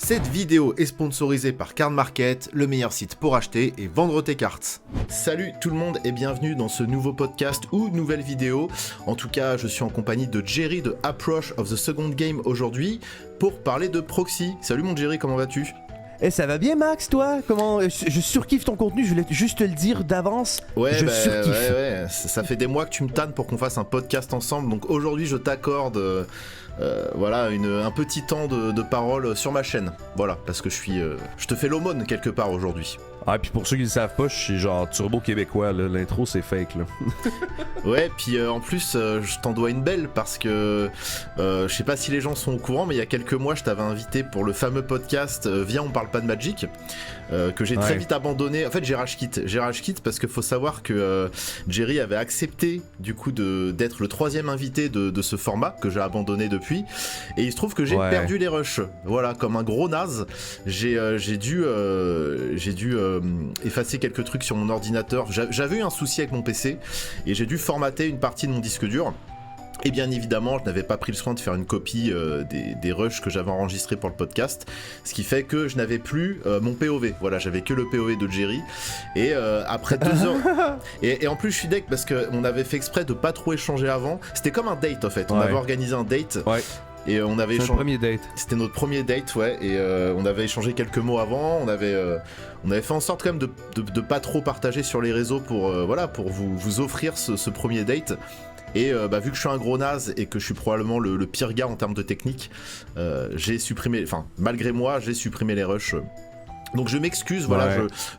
Cette vidéo est sponsorisée par Card Market, le meilleur site pour acheter et vendre tes cartes. Salut tout le monde et bienvenue dans ce nouveau podcast ou nouvelle vidéo. En tout cas, je suis en compagnie de Jerry de Approach of the Second Game aujourd'hui pour parler de proxy. Salut mon Jerry, comment vas-tu ? Ça va bien Max, toi? Comment je surkiffe ton contenu, je voulais juste te le dire d'avance. Je surkiffe. Ouais. Ça fait des mois que tu me tannes pour qu'on fasse un podcast ensemble, donc aujourd'hui je t'accorde un petit temps de parole sur ma chaîne. Voilà, parce que je te fais l'aumône quelque part aujourd'hui. Ah, puis pour ceux qui le savent pas, je suis genre turbo québécois, là. L'intro c'est fake, là. Ouais, puis en plus, je t'en dois une belle parce que je sais pas si les gens sont au courant, mais il y a quelques mois, je t'avais invité pour le fameux podcast Viens, on parle pas de Magic, que j'ai très vite abandonné. En fait, j'ai rage quitte parce qu'il faut savoir que Jerry avait accepté du coup d'être le troisième invité de ce format que j'ai abandonné depuis, et il se trouve que j'ai perdu les rushs. Voilà, comme un gros naze, j'ai dû effacer quelques trucs sur mon ordinateur. J'avais eu un souci avec mon PC et j'ai dû formater une partie de mon disque dur. Et bien évidemment, je n'avais pas pris le soin de faire une copie des rushs que j'avais enregistrés pour le podcast, ce qui fait que je n'avais plus mon POV. Voilà, j'avais que le POV de Jerry. Et après 2 heures... et en plus, je suis deg parce qu'on avait fait exprès de pas trop échanger avant. C'était comme un date en fait. On avait organisé un date. Ouais. Et on avait échangé. Premier date. C'était notre premier date, ouais. Et on avait échangé quelques mots avant. On avait fait en sorte quand même de pas trop partager sur les réseaux pour vous offrir ce premier date. Et vu que je suis un gros naze et que je suis probablement le pire gars en termes de technique, malgré moi, j'ai supprimé les rushs. Donc je m'excuse,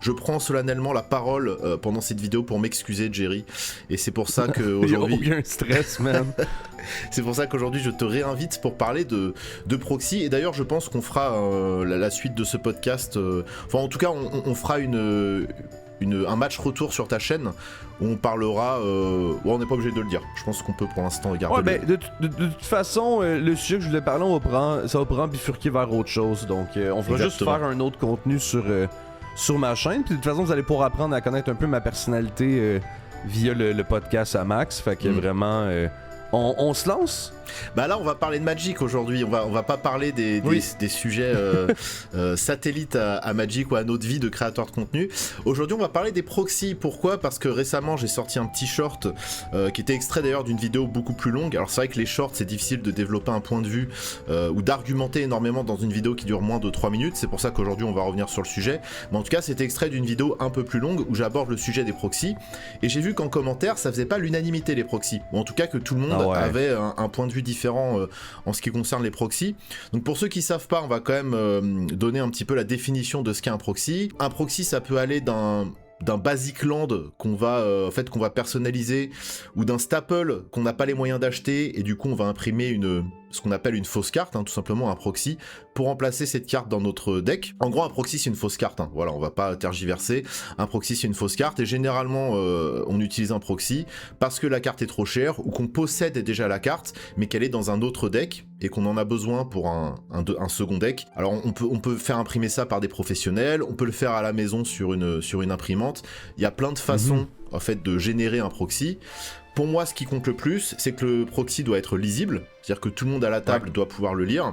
je prends solennellement la parole pendant cette vidéo pour m'excuser, Jerry. Et c'est pour ça qu'aujourd'hui... Il y a aucun stress, man. C'est pour ça qu'aujourd'hui je te réinvite pour parler de proxy. Et d'ailleurs je pense qu'on fera la suite de ce podcast. En tout cas on fera un match retour sur ta chaîne où on parlera... on n'est pas obligé de le dire. Je pense qu'on peut pour l'instant garder de toute façon, le sujet que je voulais parler, ça va prendre bifurquer vers autre chose. Donc on va juste faire un autre contenu sur ma chaîne. Puis de toute façon, vous allez pouvoir apprendre à connaître un peu ma personnalité via le podcast à Max. Fait que vraiment... On se lance? Bah là on va parler de Magic aujourd'hui, on va pas parler des sujets satellites à Magic ou à notre vie de créateur de contenu. Aujourd'hui on va parler des proxys. Pourquoi ? Parce que récemment j'ai sorti un petit short qui était extrait d'ailleurs d'une vidéo beaucoup plus longue. Alors c'est vrai que les shorts c'est difficile de développer un point de vue ou d'argumenter énormément dans une vidéo qui dure moins de 3 minutes. C'est pour ça qu'aujourd'hui on va revenir sur le sujet. Mais en tout cas c'était extrait d'une vidéo un peu plus longue où j'aborde le sujet des proxys. Et j'ai vu qu'en commentaire ça faisait pas l'unanimité les proxys. Ou en tout cas que tout le monde avait un point de vue différent en ce qui concerne les proxys. Donc pour ceux qui savent pas, on va quand même donner un petit peu la définition de ce qu'est un proxy. Un proxy, ça peut aller d'un basic land qu'on va personnaliser, ou d'un staple qu'on n'a pas les moyens d'acheter, et du coup on va imprimer ce qu'on appelle une fausse carte, tout simplement un proxy, pour remplacer cette carte dans notre deck. En gros, un proxy c'est une fausse carte, voilà, on va pas tergiverser. Un proxy c'est une fausse carte, et généralement on utilise un proxy parce que la carte est trop chère, ou qu'on possède déjà la carte, mais qu'elle est dans un autre deck, et qu'on en a besoin pour un second deck. Alors on peut faire imprimer ça par des professionnels, on peut le faire à la maison sur une imprimante. Il y a plein de façons en fait de générer un proxy. Pour moi, ce qui compte le plus, c'est que le proxy doit être lisible, c'est-à-dire que tout le monde à la table doit pouvoir le lire,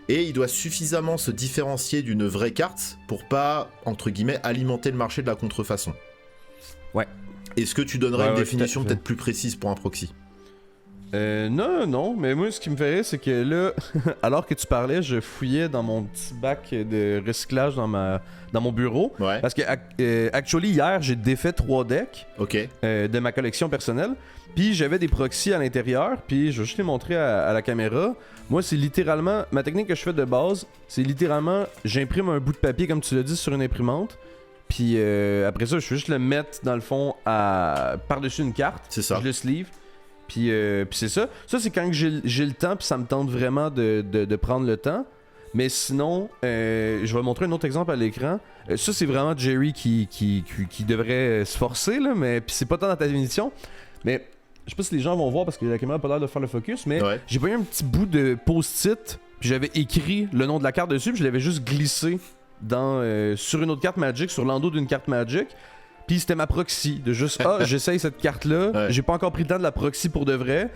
et il doit suffisamment se différencier d'une vraie carte pour pas, entre guillemets, alimenter le marché de la contrefaçon. Ouais. Est-ce que tu donnerais une définition peut-être plus précise pour un proxy ? Non, mais moi ce qui me fait rire c'est que là, alors que tu parlais, je fouillais dans mon petit bac de recyclage dans mon bureau, parce que actually hier j'ai défait 3 decks de ma collection personnelle, puis j'avais des proxys à l'intérieur, puis je vais juste les montrer à la caméra. Moi c'est littéralement, ma technique que je fais de base, c'est littéralement, j'imprime un bout de papier comme tu l'as dit sur une imprimante, puis après ça je vais juste le mettre dans le fond par-dessus une carte, c'est ça. Je le sleeve. Puis c'est ça. Ça, c'est quand j'ai le temps, puis ça me tente vraiment de prendre le temps. Mais sinon, je vais montrer un autre exemple à l'écran. Ça, c'est vraiment Jerry qui devrait se forcer, là, mais puis c'est pas tant dans ta définition. Mais je sais pas si les gens vont voir parce que la caméra a pas l'air de faire le focus, mais j'ai pris un petit bout de post-it, puis j'avais écrit le nom de la carte dessus, puis je l'avais juste glissé sur une autre carte Magic, sur l'endos d'une carte Magic. Puis c'était ma proxy, de juste, j'essaye cette carte-là, j'ai pas encore pris le temps de la proxy pour de vrai.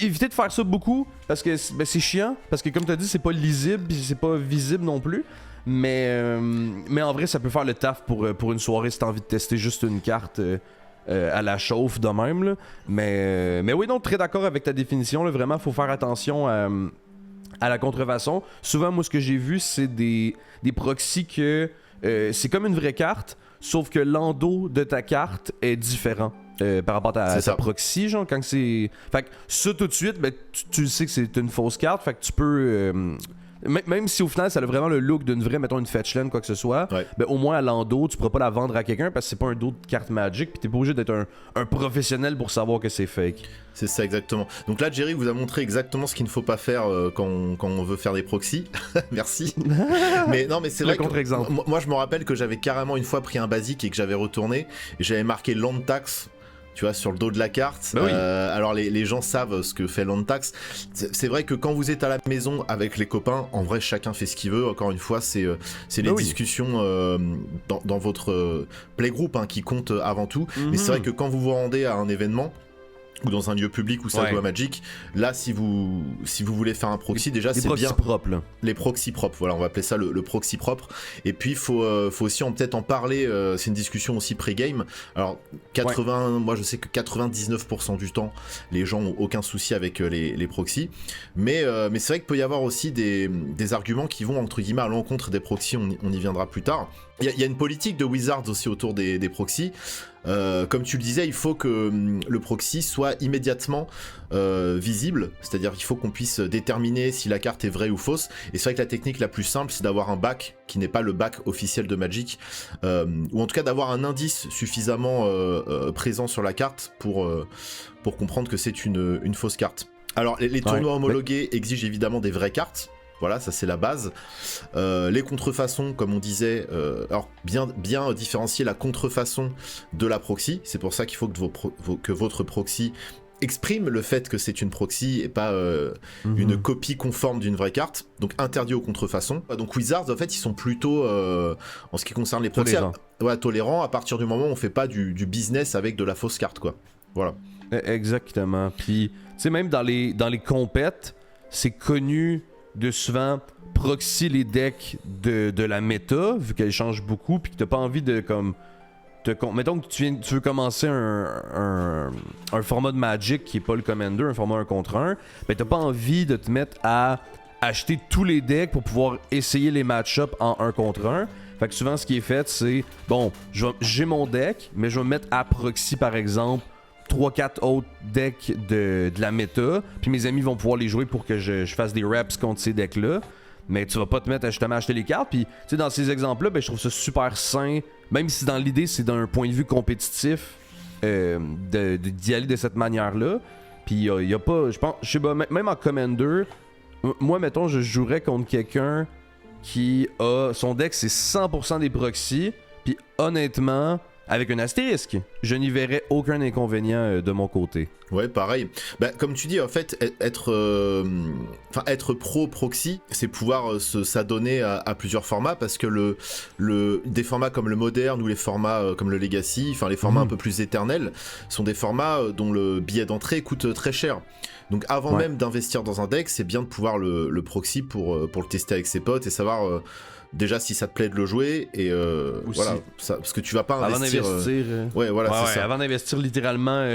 Évitez de faire ça beaucoup, parce que c'est chiant, parce que comme tu as dit, c'est pas lisible, puis c'est pas visible non plus. Mais en vrai, ça peut faire le taf pour une soirée si t'as envie de tester juste une carte à la chauffe de même. Là. Mais oui, donc très d'accord avec ta définition. Là, vraiment, faut faire attention à la contrefaçon. Souvent, moi, ce que j'ai vu, c'est des proxys que c'est comme une vraie carte, sauf que l'endo de ta carte est différent. Par rapport à ta proxy, genre, quand c'est... Fait que ça, tout de suite, ben, tu sais que c'est une fausse carte, fait que tu peux... Même si au final ça a vraiment le look d'une vraie, mettons une fetchland, quoi que ce soit, ben au moins à l'endo, tu pourras pas la vendre à quelqu'un parce que c'est pas un dos de carte Magic, puis t'es pas obligé d'être un professionnel pour savoir que c'est fake. C'est ça exactement. Donc là, Jerry vous a montré exactement ce qu'il ne faut pas faire quand on veut faire des proxys. Merci. Mais non, mais c'est vrai que moi je me rappelle que j'avais carrément une fois pris un basique et que j'avais retourné et j'avais marqué land tax. Tu vois, sur le dos de la carte. Bah oui. Alors les gens savent ce que fait Landtax. C'est vrai que quand vous êtes à la maison avec les copains, en vrai chacun fait ce qu'il veut. Encore une fois, c'est les discussions dans votre playgroup qui comptent avant tout. Mais c'est vrai que quand vous vous rendez à un événement ou dans un lieu public où ça joue à Magic, là si vous voulez faire un proxy, déjà c'est bien propres, là. Les proxys propres, voilà, on va appeler ça le proxy propre. Et puis faut aussi peut-être en parler, c'est une discussion aussi pré-game. Alors moi je sais que 99% du temps les gens ont aucun souci avec les proxys, mais c'est vrai qu'il peut y avoir aussi des arguments qui vont entre guillemets à l'encontre des proxys, on y viendra plus tard. Il y a une politique de Wizards aussi autour des proxys. Comme tu le disais, il faut que le proxy soit immédiatement visible, c'est-à-dire qu'il faut qu'on puisse déterminer si la carte est vraie ou fausse. Et c'est vrai que la technique la plus simple, c'est d'avoir un back qui n'est pas le back officiel de Magic, ou en tout cas d'avoir un indice suffisamment présent sur la carte pour comprendre que c'est une fausse carte. Alors les tournois homologués exigent évidemment des vraies cartes. Voilà, ça c'est la base. Les contrefaçons, comme on disait, alors bien différencier la contrefaçon de la proxy. C'est pour ça qu'il faut que votre proxy exprime le fait que c'est une proxy et pas une copie conforme d'une vraie carte. Donc interdit aux contrefaçons. Donc Wizards, en fait, ils sont plutôt, en ce qui concerne les proxys, tolérants à partir du moment où on fait pas du business avec de la fausse carte, quoi. Voilà. Exactement. Puis, tu sais, même dans les compètes, c'est connu de souvent proxy les decks de la méta, vu qu'elle change beaucoup, puis que t'as pas envie de comme... Mettons que tu veux commencer un format de Magic qui est pas le Commander, un format 1 contre 1, ben t'as pas envie de te mettre à acheter tous les decks pour pouvoir essayer les match-ups en 1 contre 1. Fait que souvent ce qui est fait, c'est bon, j'ai mon deck, mais je vais me mettre à proxy par exemple 3-4 autres decks de la méta, puis mes amis vont pouvoir les jouer pour que je fasse des reps contre ces decks-là. Mais tu vas pas te mettre à justement acheter les cartes. Puis, tu sais, dans ces exemples-là, ben, je trouve ça super sain, même si dans l'idée, c'est d'un point de vue compétitif, d'y aller de cette manière-là. Puis, il y a pas, je pense, je sais pas, même en Commander, moi, mettons, je jouerais contre quelqu'un qui a son deck, c'est 100% des proxys. Puis, honnêtement, avec un astérisque, je n'y verrais aucun inconvénient de mon côté. Ouais, pareil. Bah, comme tu dis, en fait, être pro-proxy, c'est pouvoir s'adonner à plusieurs formats, parce que des formats comme le moderne ou les formats comme le legacy, enfin les formats un peu plus éternels, sont des formats dont le billet d'entrée coûte très cher. Donc avant même d'investir dans un deck, c'est bien de pouvoir le proxy pour le tester avec ses potes et savoir... déjà si ça te plaît de le jouer et voilà ça, parce que tu vas pas investir ouais voilà c'est ça. Avant d'investir littéralement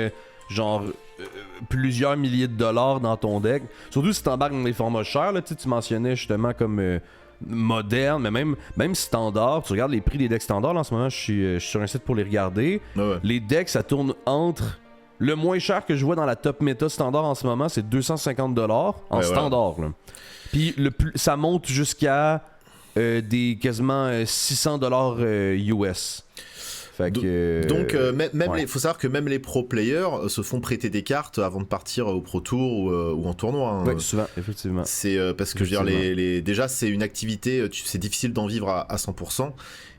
plusieurs milliers de dollars dans ton deck, surtout si t'embarques dans des formats chers là, tu mentionnais justement comme moderne, mais même standard, tu regardes les prix des decks standards là, en ce moment je suis sur un site pour les regarder. Les decks ça tourne entre le moins cher que je vois dans la top méta standard en ce moment, c'est 250$ en standard là. Puis ça monte jusqu'à des quasiment 600$ US. Fait que, donc faut savoir que même les pro players se font prêter des cartes avant de partir au Pro Tour ou en tournoi. Hein. Ouais, souvent, effectivement. C'est parce que je veux dire, déjà c'est une activité, c'est difficile d'en vivre à 100%.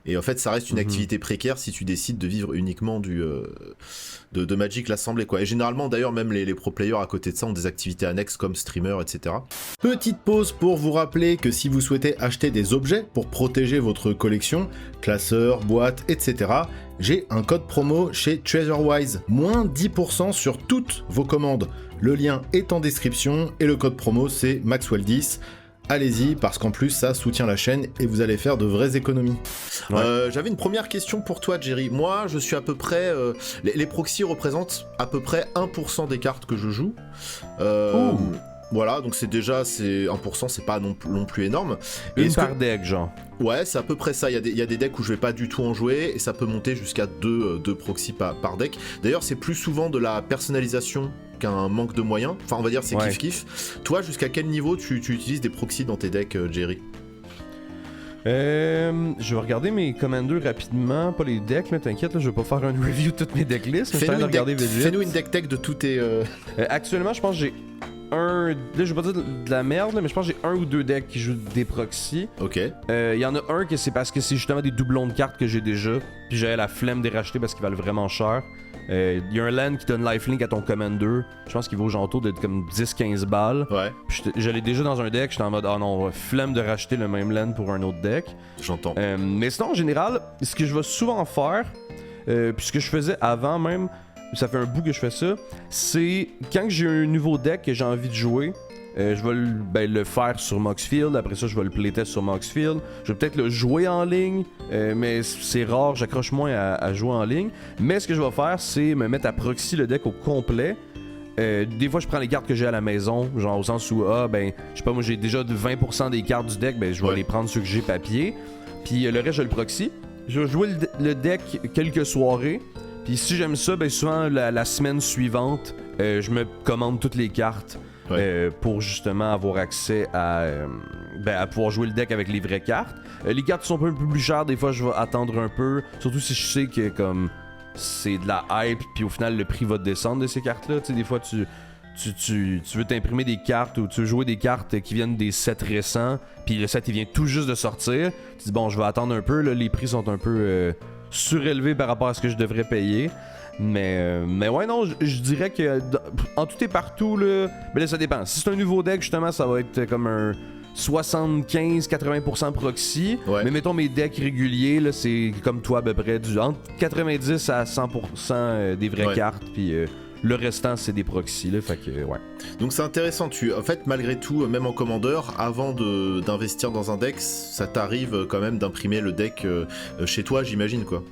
Et en fait, ça reste une activité précaire si tu décides de vivre uniquement de Magic l'Assemblée, quoi. Et généralement, d'ailleurs, même les pro players à côté de ça ont des activités annexes comme streamer, etc. Petite pause pour vous rappeler que si vous souhaitez acheter des objets pour protéger votre collection, classeurs, boîtes, etc., j'ai un code promo chez TreasureWise, moins 10% sur toutes vos commandes. Le lien est en description et le code promo c'est Maxwell10. Allez-y, parce qu'en plus ça soutient la chaîne et vous allez faire de vraies économies. Ouais. J'avais une première question pour toi, Jerry. Moi, je suis à peu près... les proxys représentent à peu près 1% des cartes que je joue. Voilà, donc c'est 1%, c'est pas non plus énorme. Une par deck, genre. Ouais, c'est à peu près ça. Il y a des decks où je vais pas du tout en jouer et ça peut monter jusqu'à 2 proxys par deck. D'ailleurs, c'est plus souvent de la personnalisation qu'un manque de moyens. Enfin, on va dire c'est kiff-kiff. Toi, jusqu'à quel niveau tu utilises des proxys dans tes decks, Jerry? Je vais regarder mes commanders rapidement, pas les decks, mais t'inquiète, là, je vais pas faire un review de toutes mes decklists. Fais-nous une deck tech de tous tes... Actuellement, je pense que j'ai là je vais pas dire de la merde, là, mais je pense que j'ai 1 ou 2 decks qui jouent des proxys. Ok. Il y en a un que c'est parce que c'est justement des doublons de cartes que j'ai déjà, puis j'avais la flemme de les racheter parce qu'ils valent vraiment cher. Il y a un land qui donne lifelink à ton commander, je pense qu'il vaut genre autour de comme 10-15 balles. Ouais. Puis je l'ai déjà dans un deck, j'étais en mode ah non, flemme de racheter le même land pour un autre deck. J'entends. Mais sinon en général, ce que je vais souvent faire, puis ce que je faisais avant même, ça fait un bout que je fais ça, c'est quand j'ai un nouveau deck que j'ai envie de jouer, je vais le faire sur Moxfield, après ça je vais le playtest sur Moxfield, je vais peut-être le jouer en ligne, mais c'est rare, j'accroche moins à jouer en ligne, mais ce que je vais faire c'est me mettre à proxy le deck au complet. Des fois je prends les cartes que j'ai à la maison, genre au sens où je sais pas, moi j'ai déjà 20% des cartes du deck, je vais les prendre ceux que j'ai papier, puis le reste je le proxy, je vais jouer le deck quelques soirées. Puis si j'aime ça, souvent la semaine suivante, je me commande toutes les cartes pour justement avoir accès à pouvoir jouer le deck avec les vraies cartes. Les cartes sont un peu plus chères, des fois je vais attendre un peu, surtout si je sais que comme c'est de la hype, puis au final le prix va descendre de ces cartes-là. Tu sais, des fois tu veux t'imprimer des cartes ou tu veux jouer des cartes qui viennent des sets récents, puis le set il vient tout juste de sortir. Tu dis bon, je vais attendre un peu, là, les prix sont un peu... surélevé par rapport à ce que je devrais payer. Mais ouais, non, je dirais que en tout et partout, là, mais là, ça dépend. Si c'est un nouveau deck, justement, ça va être comme un 75-80% proxy. Ouais. Mais mettons mes decks réguliers, là, c'est comme toi à peu près, entre 90 à 100% des vraies cartes. Puis le restant, c'est des proxys, là, fait que, ouais. Donc c'est intéressant, en fait, malgré tout, même en commandeur, avant d'investir dans un deck, ça t'arrive quand même d'imprimer le deck chez toi, j'imagine, quoi.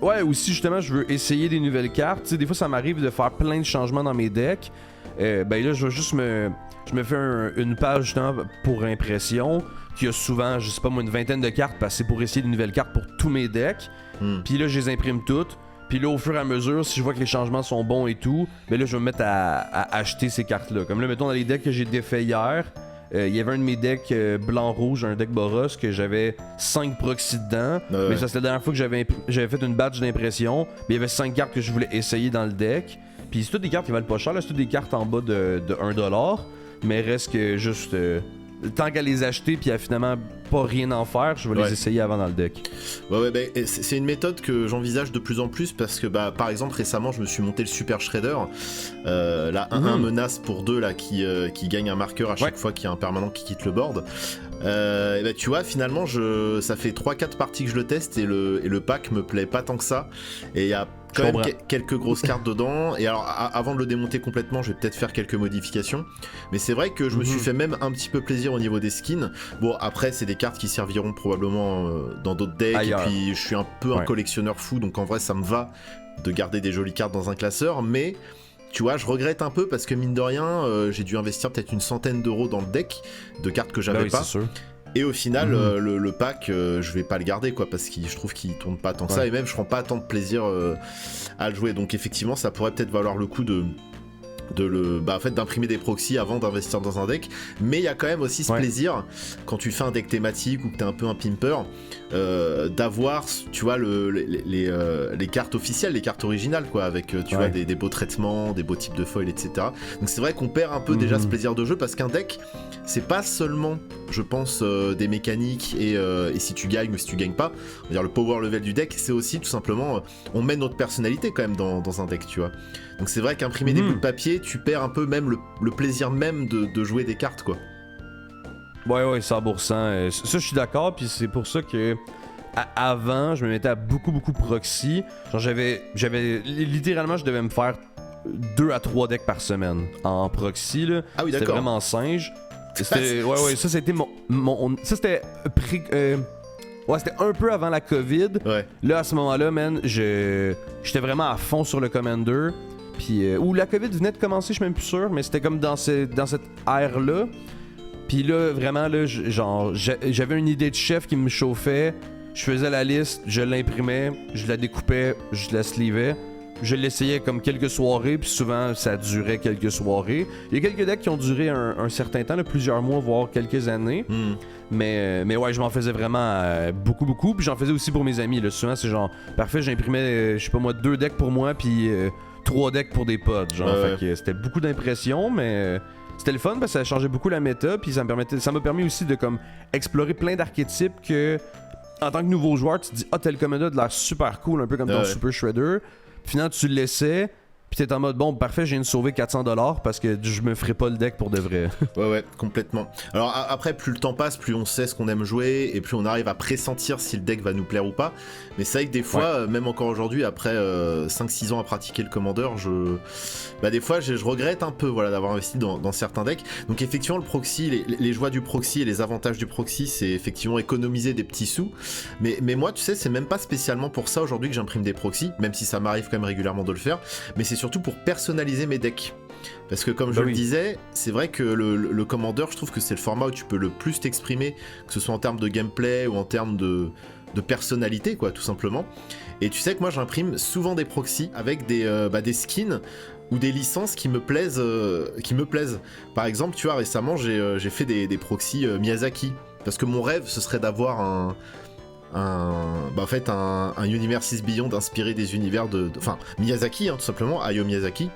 Ouais, ou si justement je veux essayer des nouvelles cartes, tu sais, des fois ça m'arrive de faire plein de changements dans mes decks, là, je vais juste je me fais une page justement pour impression, qui a souvent, je sais pas moi, une vingtaine de cartes, parce que c'est pour essayer des nouvelles cartes pour tous mes decks, puis là je les imprime toutes. Puis là, au fur et à mesure, si je vois que les changements sont bons et tout, là, je vais me mettre à acheter ces cartes-là. Comme là, mettons, dans les decks que j'ai défaits hier, il y avait un de mes decks blanc-rouge, un deck Boros, que j'avais 5 proxys dedans. Mais ça, c'était la dernière fois que j'avais fait une batch d'impression. Mais il y avait 5 cartes que je voulais essayer dans le deck. Puis c'est toutes des cartes qui valent pas cher, là, c'est toutes des cartes en bas de 1$. Mais reste que juste... tant qu'à les acheter puis à finalement pas rien en faire, je vais les essayer avant dans le deck. Ouais, c'est une méthode que j'envisage de plus en plus parce que par exemple récemment je me suis monté le Super Shredder, la 1-1 menace pour 2 là qui gagne un marqueur à chaque fois qu'il y a un permanent qui quitte le board. Tu vois, finalement ça fait 3-4 parties que je le teste et le pack me plaît pas tant que ça, et il y a quand même quelques grosses cartes dedans. Et alors avant de le démonter complètement, je vais peut-être faire quelques modifications, mais c'est vrai que je me suis fait même un petit peu plaisir au niveau des skins. Bon, après c'est des cartes qui serviront probablement dans d'autres decks. Ailleurs. Et puis je suis un peu un collectionneur fou, donc en vrai ça me va de garder des jolies cartes dans un classeur, mais tu vois, je regrette un peu parce que mine de rien, j'ai dû investir peut-être une centaine d'euros dans le deck de cartes que j'avais pas. C'est sûr. Et au final, le pack, je vais pas le garder, quoi, parce que je trouve qu'il tourne pas tant que ça, et même je prends pas tant de plaisir à le jouer. Donc effectivement, ça pourrait peut-être valoir le coup de en fait, d'imprimer des proxys avant d'investir dans un deck, mais il y a quand même aussi ce plaisir quand tu fais un deck thématique ou que t'es un peu un pimper d'avoir, tu vois, les cartes officielles, les cartes originales, quoi, avec tu vois des beaux traitements, des beaux types de foils, etc. Donc c'est vrai qu'on perd un peu déjà ce plaisir de jeu, parce qu'un deck c'est pas seulement, je pense, des mécaniques et si tu gagnes ou si tu gagnes pas, on va dire le power level du deck, c'est aussi tout simplement on met notre personnalité quand même dans un deck, tu vois. Donc c'est vrai qu'imprimer des bouts de papier, tu perds un peu même le plaisir même de jouer des cartes, quoi. Ouais, 100%. Ça, je suis d'accord, puis c'est pour ça que avant, je me mettais à beaucoup proxy. Genre, j'avais littéralement, je devais me faire 2 à 3 decks par semaine en proxy, là. Ah oui, c'était d'accord. vraiment singe. C'était, ça c'était ça c'était c'était un peu avant la COVID. Ouais. Là, à ce moment-là, man, j'étais vraiment à fond sur le Commander. Puis, où la COVID venait de commencer, je suis même plus sûr, mais c'était comme dans cette ère-là. Puis là, vraiment, là, j'avais une idée de chef qui me chauffait. Je faisais la liste, je l'imprimais, je la découpais, je la sleevais. Je l'essayais comme quelques soirées, puis souvent, ça durait quelques soirées. Il y a quelques decks qui ont duré un certain temps, là, plusieurs mois, voire quelques années. Mais ouais, je m'en faisais vraiment beaucoup. Puis j'en faisais aussi pour mes amis. Là. Souvent, c'est genre, parfait, j'imprimais, je sais pas moi, 2 decks pour moi, puis 3 decks pour des potes. Genre, fait que c'était beaucoup d'impressions, mais... C'était le fun parce que ça changeait beaucoup la méta, puis ça m'a permis aussi de comme explorer plein d'archétypes que, en tant que nouveau joueur, tu te dis « Ah, tel Commander de l'air super cool, un peu comme ton Super Shredder. » Finalement, tu le laissais, puis t'es en mode « Bon, parfait, je viens de sauver 400$ parce que je me ferai pas le deck pour de vrai. » Ouais, complètement. Alors après, plus le temps passe, plus on sait ce qu'on aime jouer, et plus on arrive à pressentir si le deck va nous plaire ou pas. Mais c'est vrai que des fois, même encore aujourd'hui, après 5-6 ans à pratiquer le Commander, des fois je regrette un peu d'avoir investi dans certains decks. Donc effectivement, le proxy, les joies du proxy et les avantages du proxy, c'est effectivement économiser des petits sous. Mais moi, tu sais, c'est même pas spécialement pour ça aujourd'hui que j'imprime des proxys, même si ça m'arrive quand même régulièrement de le faire, mais c'est surtout pour personnaliser mes decks. Parce que comme je le disais, c'est vrai que le Commander, je trouve que c'est le format où tu peux le plus t'exprimer, que ce soit en termes de gameplay ou en termes de personnalité, quoi, tout simplement. Et tu sais que moi, j'imprime souvent des proxys avec des skins ou des licences qui me plaisent. Par exemple, tu vois, récemment, j'ai fait des proxys Miyazaki. Parce que mon rêve, ce serait d'avoir un Universes Beyond inspiré des univers enfin, Miyazaki, tout simplement, Hayao Miyazaki.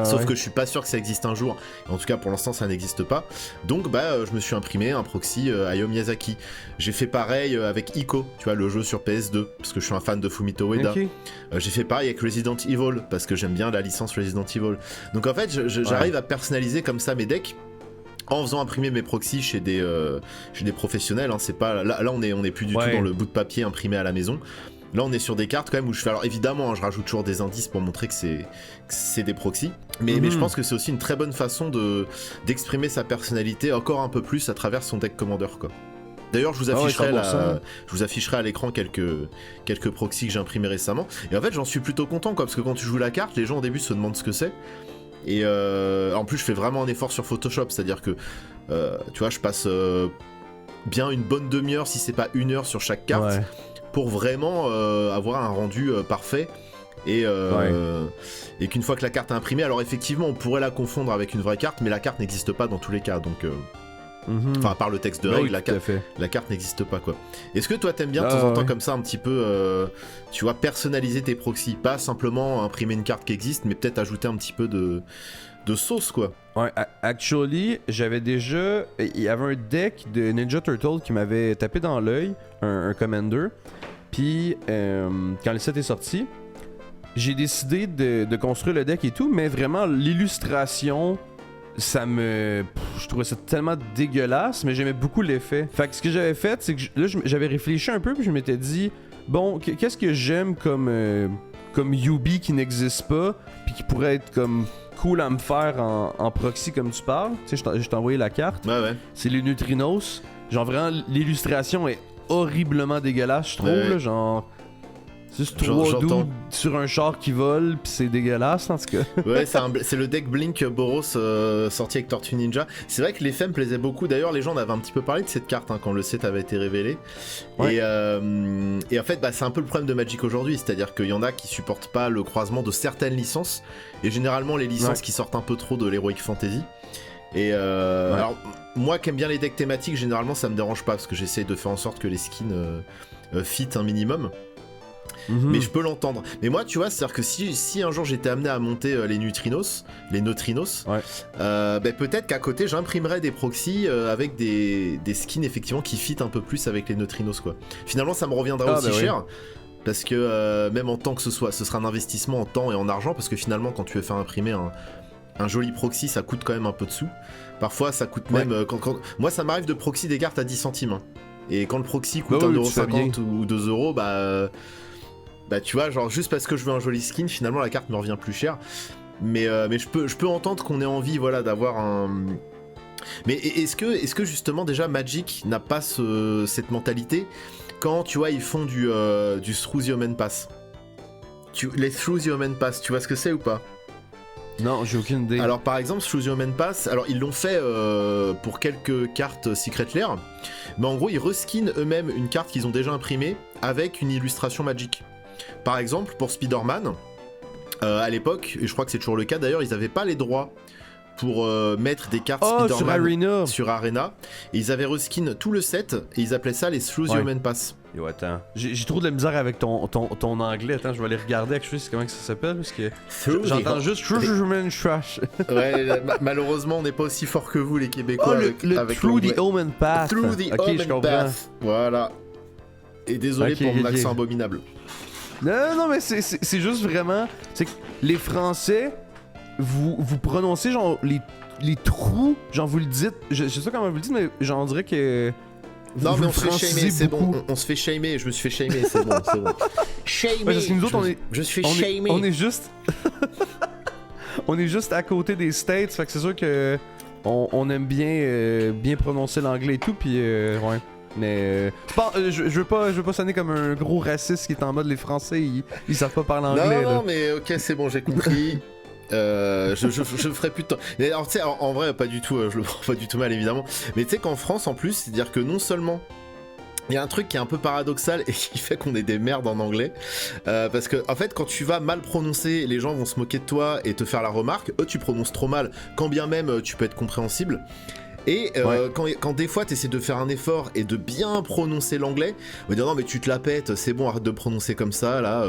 Sauf que je suis pas sûr que ça existe un jour. En tout cas, pour l'instant, ça n'existe pas. Donc, je me suis imprimé un proxy Hayao Miyazaki. J'ai fait pareil avec Ico, tu vois, le jeu sur PS2, parce que je suis un fan de Fumito Ueda. J'ai fait pareil avec Resident Evil, parce que j'aime bien la licence Resident Evil. Donc, en fait, j'arrive à personnaliser comme ça mes decks en faisant imprimer mes proxys chez des professionnels. Hein. C'est pas là, on est plus du tout dans le bout de papier imprimé à la maison. Là, on est sur des cartes quand même où je fais. Alors évidemment, je rajoute toujours des indices pour montrer que c'est des proxys. Mais je pense que c'est aussi une très bonne façon d'exprimer sa personnalité encore un peu plus à travers son deck Commander, quoi. D'ailleurs, je vous afficherai à l'écran quelques proxys que j'ai imprimés récemment. Et en fait, j'en suis plutôt content, quoi, parce que quand tu joues la carte, les gens au début se demandent ce que c'est. Et en plus, je fais vraiment un effort sur Photoshop, c'est-à-dire que tu vois, je passe bien une bonne demi-heure, si c'est pas 1 heure sur chaque carte. Pour vraiment avoir un rendu parfait et qu'une fois que la carte est imprimée, alors effectivement on pourrait la confondre avec une vraie carte, mais la carte n'existe pas dans tous les cas, donc enfin à part le texte de règle, la carte n'existe pas, quoi. Est-ce que toi t'aimes bien de temps en temps comme ça un petit peu tu vois, personnaliser tes proxys, pas simplement imprimer une carte qui existe, mais peut-être ajouter un petit peu de sauce, quoi? Ouais, actually, j'avais déjà... Il y avait un deck de Ninja Turtle qui m'avait tapé dans l'œil, un Commander. Puis, quand le set est sorti, j'ai décidé de construire le deck et tout, mais vraiment, l'illustration, je trouvais ça tellement dégueulasse, mais j'aimais beaucoup l'effet. Fait que ce que j'avais fait, c'est que là, j'avais réfléchi un peu, puis je m'étais dit, bon, qu'est-ce que j'aime comme Yubi qui n'existe pas, puis qui pourrait être comme... cool à me faire en proxy comme tu parles. Tu sais, je t'ai envoyé la carte. C'est les neutrinos. Genre vraiment, l'illustration est horriblement dégueulasse, je trouve. Là, genre... C'est juste 3 dudes sur un char qui vole, pis c'est dégueulasse en tout cas. Ouais, c'est le deck Blink Boros sorti avec Tortue Ninja. C'est vrai que l'effet me plaisait beaucoup. D'ailleurs, les gens en avaient un petit peu parlé de cette carte quand le set avait été révélé. Ouais. Et en fait, c'est un peu le problème de Magic aujourd'hui. C'est-à-dire qu'il y en a qui supportent pas le croisement de certaines licences. Et généralement, les licences qui sortent un peu trop de l'Heroic Fantasy. Et alors, moi qui aime bien les decks thématiques, généralement ça me dérange pas parce que j'essaie de faire en sorte que les skins fit un minimum. Mais je peux l'entendre. Mais moi, tu vois, c'est-à-dire que si un jour j'étais amené à monter les neutrinos, peut-être qu'à côté j'imprimerais des proxys avec des skins effectivement qui fit un peu plus avec les neutrinos, quoi. Finalement, ça me reviendra aussi cher. Parce que même en temps que ce sera un investissement en temps et en argent, parce que finalement, quand tu veux faire imprimer un joli proxy, ça coûte quand même un peu de sous. Parfois, ça coûte même... Moi, ça m'arrive de proxy des cartes à 10 centimes. Hein. Et quand le proxy coûte 1,50€ ou 2€, tu vois, genre juste parce que je veux un joli skin, finalement, la carte me revient plus cher. Mais je peux entendre qu'on ait envie, voilà, d'avoir un... Mais est-ce que justement, déjà, Magic n'a pas cette mentalité quand, tu vois, ils font du Through the Omen Pass. Les Through the Omen Pass, tu vois ce que c'est ou pas ? Non, j'ai aucune idée. Alors par exemple, Through the Omen Pass, alors ils l'ont fait pour quelques cartes Secret Lair, mais en gros ils reskinent eux-mêmes une carte qu'ils ont déjà imprimée avec une illustration Magic. Par exemple, pour Spider-Man, à l'époque, et je crois que c'est toujours le cas d'ailleurs, ils n'avaient pas les droits pour mettre des cartes Spider-Man sur Arena, et ils avaient reskin tout le set, et ils appelaient ça les Through the Omen Pass. Yo, attends, j'ai trop de la misère avec ton anglais. Attends, je vais aller regarder actually, c'est comment que ça s'appelle parce que j'entends juste Trash. Ouais, malheureusement, on n'est pas aussi fort que vous les Québécois avec Through the Omen Path. Through the Omen Path. Voilà. Et désolé pour mon accent abominable. Non, mais c'est juste vraiment, c'est que les Français, vous prononcez genre les trous, genre vous le dites, je sais pas comment vous le dites, mais genre on dirait que... Non, mais on se fait shamer, c'est bon. On se fait shamer, je me suis fait shamer, c'est bon. Shamer. Parce que nous autres, je suis fait shamer. On est juste. On est juste à côté des States, fait que c'est sûr que on aime bien prononcer l'anglais et tout, puis ouais. Mais je veux pas sonner comme un gros raciste qui est en mode les Français, ils savent pas parler anglais. Non, mais ok, c'est bon, j'ai compris. Je ferai plus de temps. Alors tu sais, en vrai, pas du tout, je le prends pas du tout mal évidemment. Mais tu sais qu'en France, en plus, c'est-à-dire que non seulement il y a un truc qui est un peu paradoxal et qui fait qu'on est des merdes en anglais, parce que en fait, quand tu vas mal prononcer, les gens vont se moquer de toi et te faire la remarque. Eux, tu prononces trop mal, quand bien même tu peux être compréhensible. Et quand des fois t'essaies de faire un effort et de bien prononcer l'anglais, on va dire non mais tu te la pètes, c'est bon, arrête de prononcer comme ça là.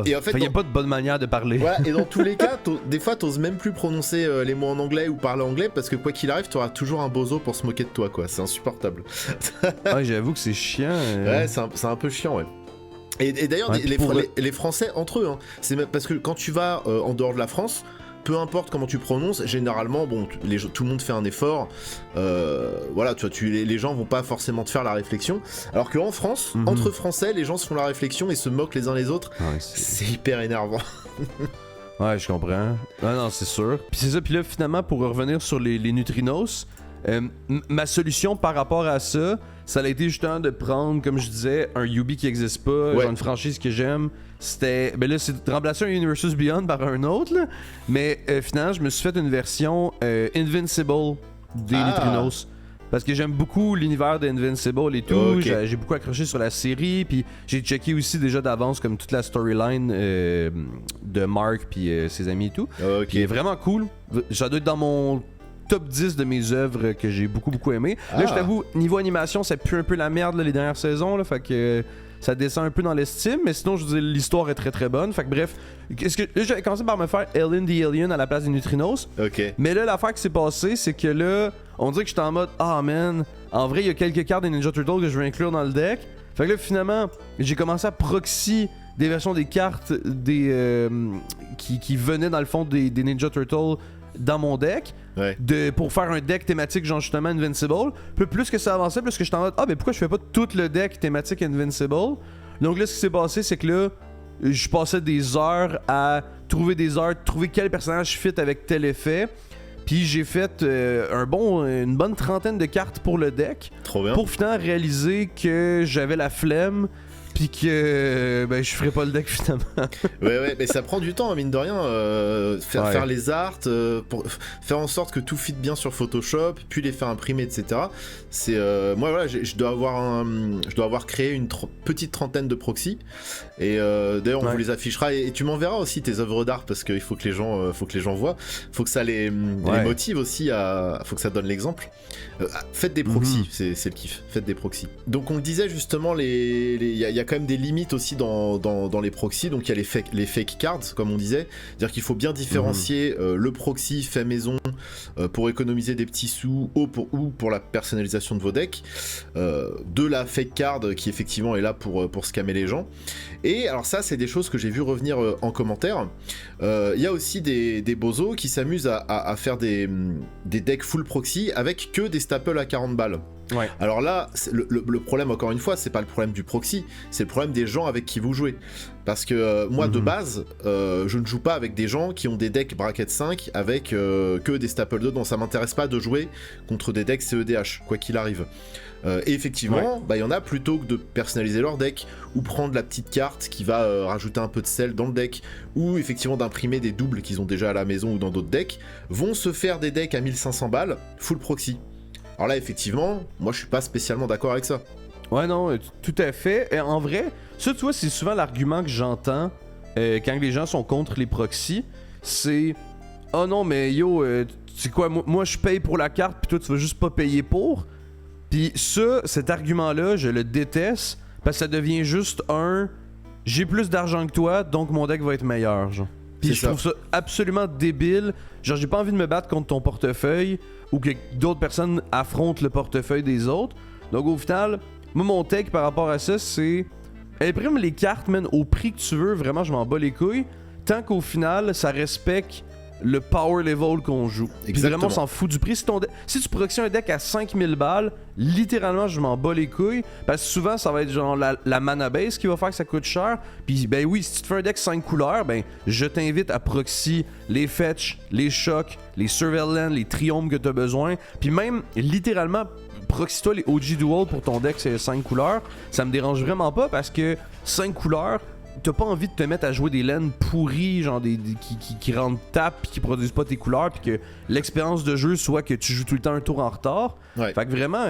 Et en fait, y a pas de bonne manière de parler. Voilà, et dans tous les cas, des fois t'oses même plus prononcer les mots en anglais ou parler anglais parce que quoi qu'il arrive, t'auras toujours un bozo pour se moquer de toi, quoi. C'est insupportable. Ouais, j'avoue que c'est chiant. Ouais, c'est un peu chiant, ouais. Et d'ailleurs, les Français entre eux, hein, c'est même parce que quand tu vas en dehors de la France, peu importe comment tu prononces, généralement, bon, tout le monde fait un effort. Voilà, tu vois, les gens vont pas forcément te faire la réflexion. Alors qu'en France, entre Français, les gens se font la réflexion et se moquent les uns les autres. Ouais, c'est hyper énervant. Ouais, je comprends. Non, c'est sûr. Puis c'est ça, puis là, finalement, pour revenir sur les neutrinos, ma solution par rapport à ça a été justement de prendre, comme je disais, un Yubi qui existe pas, genre une franchise que j'aime. C'était... Ben là, c'est de remplacer un Universus Beyond par un autre, là. Mais finalement, je me suis fait une version Invincible des neutrinos. Parce que j'aime beaucoup l'univers d'Invincible et tout. Okay. J'ai beaucoup accroché sur la série. Puis j'ai checké aussi déjà d'avance comme toute la storyline de Mark puis ses amis et tout. Qui est vraiment cool. Ça doit être dans mon top 10 de mes œuvres que j'ai beaucoup aimé. Là, je t'avoue, niveau animation, ça pue un peu la merde là, les dernières saisons. Là, fait que ça descend un peu dans l'estime. Mais sinon, je veux dire, l'histoire est très bonne. Fait que bref, là, j'avais commencé par me faire Alien the Alien à la place des neutrinos. Mais là, l'affaire qui s'est passée, c'est que là, on dirait que j'étais en mode man, en vrai, il y a quelques cartes des Ninja Turtles que je veux inclure dans le deck. Fait que là, finalement, j'ai commencé à proxy des versions des cartes qui venaient dans le fond des Ninja Turtles dans mon deck. Pour faire un deck thématique genre justement Invincible. Plus que ça avançait, plus que j'étais en mode ben pourquoi je fais pas tout le deck thématique Invincible. Donc là, ce qui s'est passé, c'est que là, je passais des heures à trouver quel personnage fit avec tel effet. Puis j'ai fait une bonne trentaine de cartes pour le deck. Trop bien. Pour finalement réaliser que j'avais la flemme Puis que je ferai pas le deck finalement. ouais, mais ça prend du temps, mine de rien. Faire les arts, pour faire en sorte que tout fit bien sur Photoshop, puis les faire imprimer, etc. C'est moi voilà, je dois avoir créé une petite trentaine de proxys. Et d'ailleurs on vous les affichera et tu m'enverras aussi tes œuvres d'art parce qu'il faut que les gens voient. Faut que ça les motive aussi faut que ça donne l'exemple. Faites des proxys, c'est le kiff. Faites des proxys. Donc on le disait justement, il y a quand même des limites aussi dans les proxys. Donc il y a les fake cards, comme on disait. C'est-à-dire qu'il faut bien différencier le proxy fait maison pour économiser des petits sous ou pour la personnalisation de vos decks, de la fake card qui effectivement est là pour scammer les gens. Et alors ça, c'est des choses que j'ai vu revenir en commentaire. Il y a aussi des bozos qui s'amusent à faire des decks full proxy avec que des staples à 40 balles. Ouais. Alors là, le problème, encore une fois, c'est pas le problème du proxy, c'est le problème des gens avec qui vous jouez. Parce que moi, de base, je ne joue pas avec des gens qui ont des decks bracket 5 avec que des staples dedans. Ça m'intéresse pas de jouer contre des decks CEDH, quoi qu'il arrive. Et effectivement, il y en a, plutôt que de personnaliser leur deck ou prendre la petite carte qui va rajouter un peu de sel dans le deck, ou effectivement d'imprimer des doubles qu'ils ont déjà à la maison ou dans d'autres decks, vont se faire des decks à 1500 balles full proxy. Alors là, effectivement, moi je suis pas spécialement d'accord avec ça. Ouais, non, tout à fait. Et en vrai, ça, tu vois, c'est souvent l'argument que j'entends quand les gens sont contre les proxys. C'est « Oh non, mais yo, tu sais quoi, moi je paye pour la carte, puis toi tu vas juste pas payer pour. » Puis cet argument-là, je le déteste, parce que ça devient juste j'ai plus d'argent que toi, donc mon deck va être meilleur, genre. Puis je trouve ça absolument débile. Genre, j'ai pas envie de me battre contre ton portefeuille ou que d'autres personnes affrontent le portefeuille des autres. Donc au final, moi mon take par rapport à ça, c'est imprime les cartes, man, au prix que tu veux, vraiment je m'en bats les couilles, tant qu'au final, ça respecte le power level qu'on joue. Puis vraiment, on s'en fout du prix. Si tu proxies un deck à 5000 balles, littéralement, je m'en bats les couilles. Parce que souvent, ça va être genre la mana base qui va faire que ça coûte cher. Puis, ben oui, si tu te fais un deck 5 couleurs, ben je t'invite à proxy les fetch, les chocs, les surveillance, les triomphes que tu as besoin. Puis même, littéralement, proxy-toi les OG Duel pour ton deck, c'est 5 couleurs. Ça me dérange vraiment pas parce que 5 couleurs, t'as pas envie de te mettre à jouer des lanes pourries, genre qui rendent tape pis qui produisent pas tes couleurs, pis que l'expérience de jeu soit que tu joues tout le temps un tour en retard. Ouais. Fait que vraiment,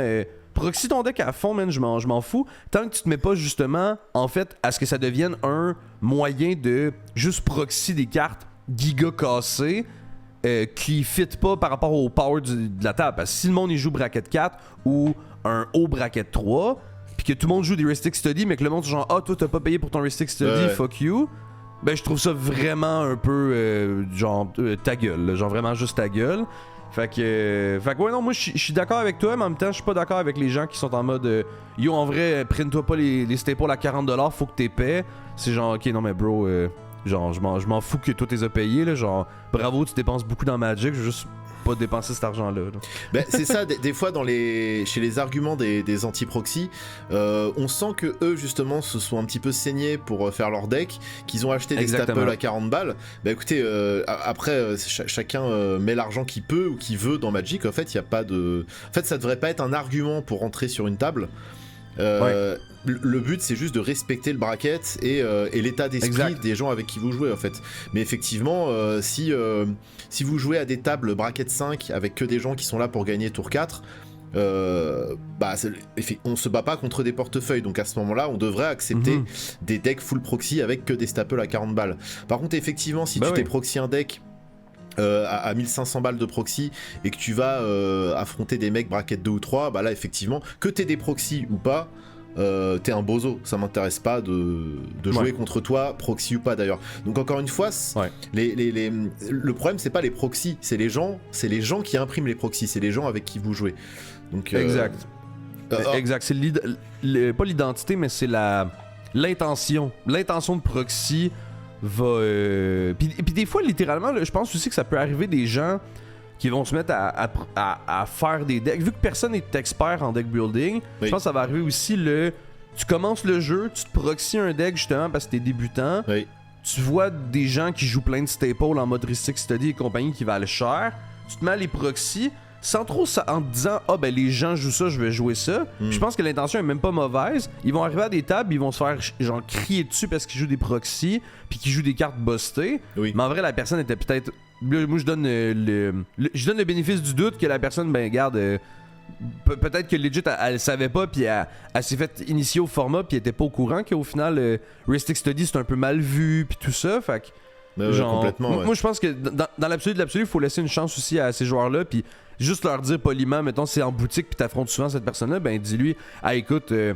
proxy ton deck à fond, man, je m'en fous. Tant que tu te mets pas justement, en fait, à ce que ça devienne un moyen de juste proxy des cartes giga cassées qui fit pas par rapport au power de la table. Parce que si le monde y joue bracket 4 ou un haut bracket 3, pis que tout le monde joue des Ristic Study, mais que le monde genre toi t'as pas payé pour ton Ristic Study, fuck you. Ben je trouve ça vraiment un peu ta gueule, là, genre vraiment juste ta gueule. Fait que ouais, non, moi je suis d'accord avec toi, mais en même temps je suis pas d'accord avec les gens qui sont en mode yo, en vrai, prenne-toi pas les staples à 40$, faut que t'es payes. C'est genre ok, non mais bro, genre je m'en fous que toi t'es payé, là, genre bravo, tu dépenses beaucoup dans Magic, je veux juste pas dépenser cet argent-là. Ben, c'est ça, des fois chez les arguments des anti-proxy, on sent que eux justement se sont un petit peu saignés pour faire leur deck, qu'ils ont acheté des staples à 40 balles. Ben écoutez, après chacun met l'argent qu'il peut ou qu'il veut dans Magic. En fait, il y a pas de. En fait, ça devrait pas être un argument pour rentrer sur une table. Le but c'est juste de respecter le bracket et l'état d'esprit des gens avec qui vous jouez en fait. Mais effectivement si vous jouez à des tables bracket 5 avec que des gens qui sont là pour gagner tour 4, on se bat pas contre des portefeuilles, donc à ce moment là on devrait accepter des decks full proxy avec que des staples à 40 balles. Par contre effectivement si tu t'es proxy un deck à 1500 balles de proxy et que tu vas affronter des mecs bracket 2 ou 3, bah là effectivement que t'aies des proxy ou pas, t'es un bozo, ça m'intéresse pas de jouer contre toi, proxy ou pas d'ailleurs. Donc encore une fois, le problème c'est pas les proxys, c'est les gens qui impriment les proxys, c'est les gens avec qui vous jouez. Donc exact, c'est pas l'identité, mais c'est l'intention de proxy va puis des fois littéralement là, je pense aussi que ça peut arriver des gens qui vont se mettre à faire des decks. Vu que personne n'est expert en deck building, je pense que ça va arriver aussi tu commences le jeu, tu te proxies un deck justement parce que t'es débutant, tu vois des gens qui jouent plein de staples en mode Ristic Study et compagnie qui valent cher, tu te mets à les proxy, sans trop en te disant ben les gens jouent ça, je vais jouer ça. Je pense que l'intention est même pas mauvaise. Ils vont arriver à des tables, ils vont se faire genre crier dessus parce qu'ils jouent des proxys puis qu'ils jouent des cartes bustées. Mais en vrai la personne était peut-être, moi je donne je donne le bénéfice du doute que la personne garde peut-être que legit elle savait pas puis elle s'est fait initier au format puis elle était pas au courant qu'au final Ristic Study c'est un peu mal vu puis tout ça, fait que genre, complètement, moi je pense que dans l'absolu de l'absolu, il faut laisser une chance aussi à ces joueurs-là, puis juste leur dire poliment, mettons, c'est en boutique, puis t'affrontes souvent cette personne-là, ben dis-lui, écoute, tu